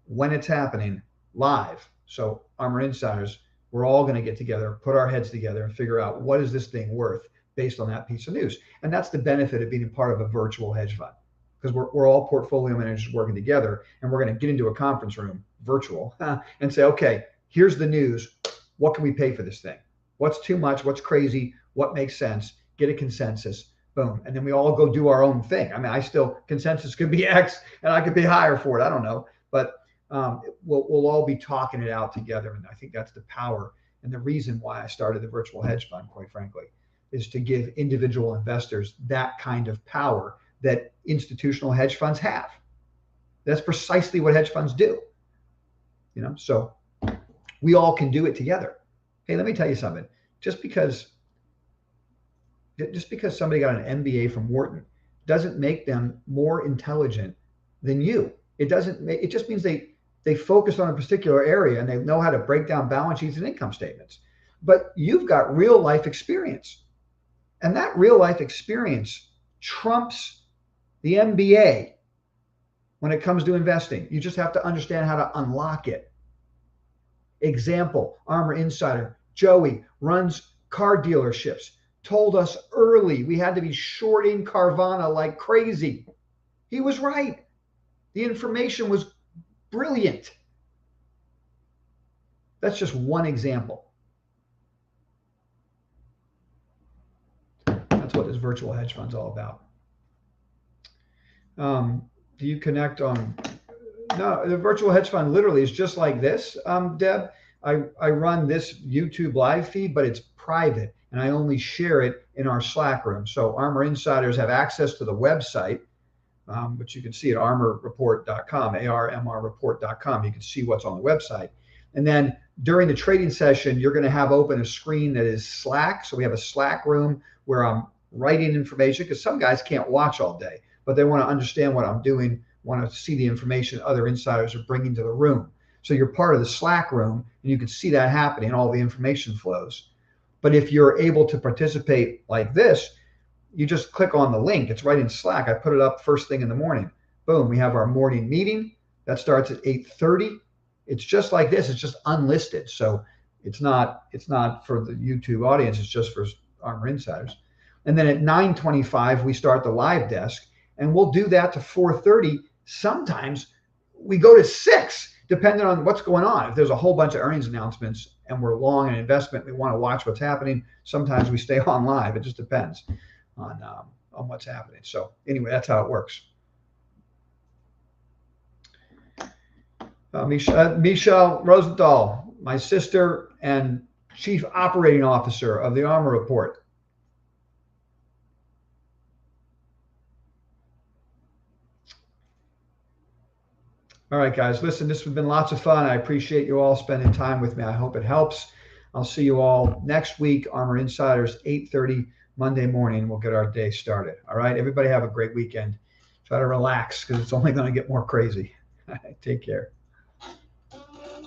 when it's happening live. So ARMR Insiders, we're all going to get together, put our heads together and figure out what is this thing worth based on that piece of news. And that's the benefit of being part of a virtual hedge fund, because we're all portfolio managers working together, and we're going to get into a conference room, virtual, and say, okay, here's the news. What can we pay for this thing? What's too much? What's crazy? What makes sense? Get a consensus. Boom. And then we all go do our own thing. I mean, consensus could be X and I could be higher for it. I don't know. But we'll all be talking it out together. And I think that's the power. And the reason why I started the virtual hedge fund, quite frankly, is to give individual investors that kind of power that institutional hedge funds have. That's precisely what hedge funds do. So we all can do it together. Hey, let me tell you something. Just because somebody got an MBA from Wharton doesn't make them more intelligent than you. It just means they focus on a particular area and they know how to break down balance sheets and income statements. But you've got real life experience. And that real life experience trumps the MBA when it comes to investing. You just have to understand how to unlock it. Example, ARMR Insider, Joey runs car dealerships, told us early we had to be shorting Carvana like crazy. He was right. The information was brilliant. That's just one example. That's what this virtual hedge fund's all about. Do you connect on? No, the virtual hedge fund literally is just like this, Deb. I run this YouTube live feed, but it's private, and I only share it in our Slack room. So ARMR Insiders have access to the website, which you can see at armrreport.com, ARMRreport.com. You can see what's on the website. And then during the trading session, you're going to have open a screen that is Slack. So we have a Slack room where I'm writing information, because some guys can't watch all day, but they want to understand what I'm doing, want to see the information other insiders are bringing to the room. So you're part of the Slack room, and you can see that happening, all the information flows. But if you're able to participate like this, you just click on the link. It's right in Slack. I put it up first thing in the morning. Boom, we have our morning meeting. That starts at 8:30. It's just like this. It's just unlisted. So it's not for the YouTube audience. It's just for ARMR insiders. And then at 9:25, we start the live desk, and we'll do that to 4:30. Sometimes we go to 6, depending on what's going on. If there's a whole bunch of earnings announcements and we're long an investment, we want to watch what's happening. Sometimes we stay on live. It just depends on what's happening. So anyway, that's how it works. Michelle Rosenthal, my sister and Chief Operating Officer of the ARMR Report. All right, guys, listen, this has been lots of fun. I appreciate you all spending time with me. I hope it helps. I'll see you all next week, ARMR Insiders, 8:30 Monday morning. We'll get our day started. All right, everybody have a great weekend. Try to relax because it's only going to get more crazy. Take care.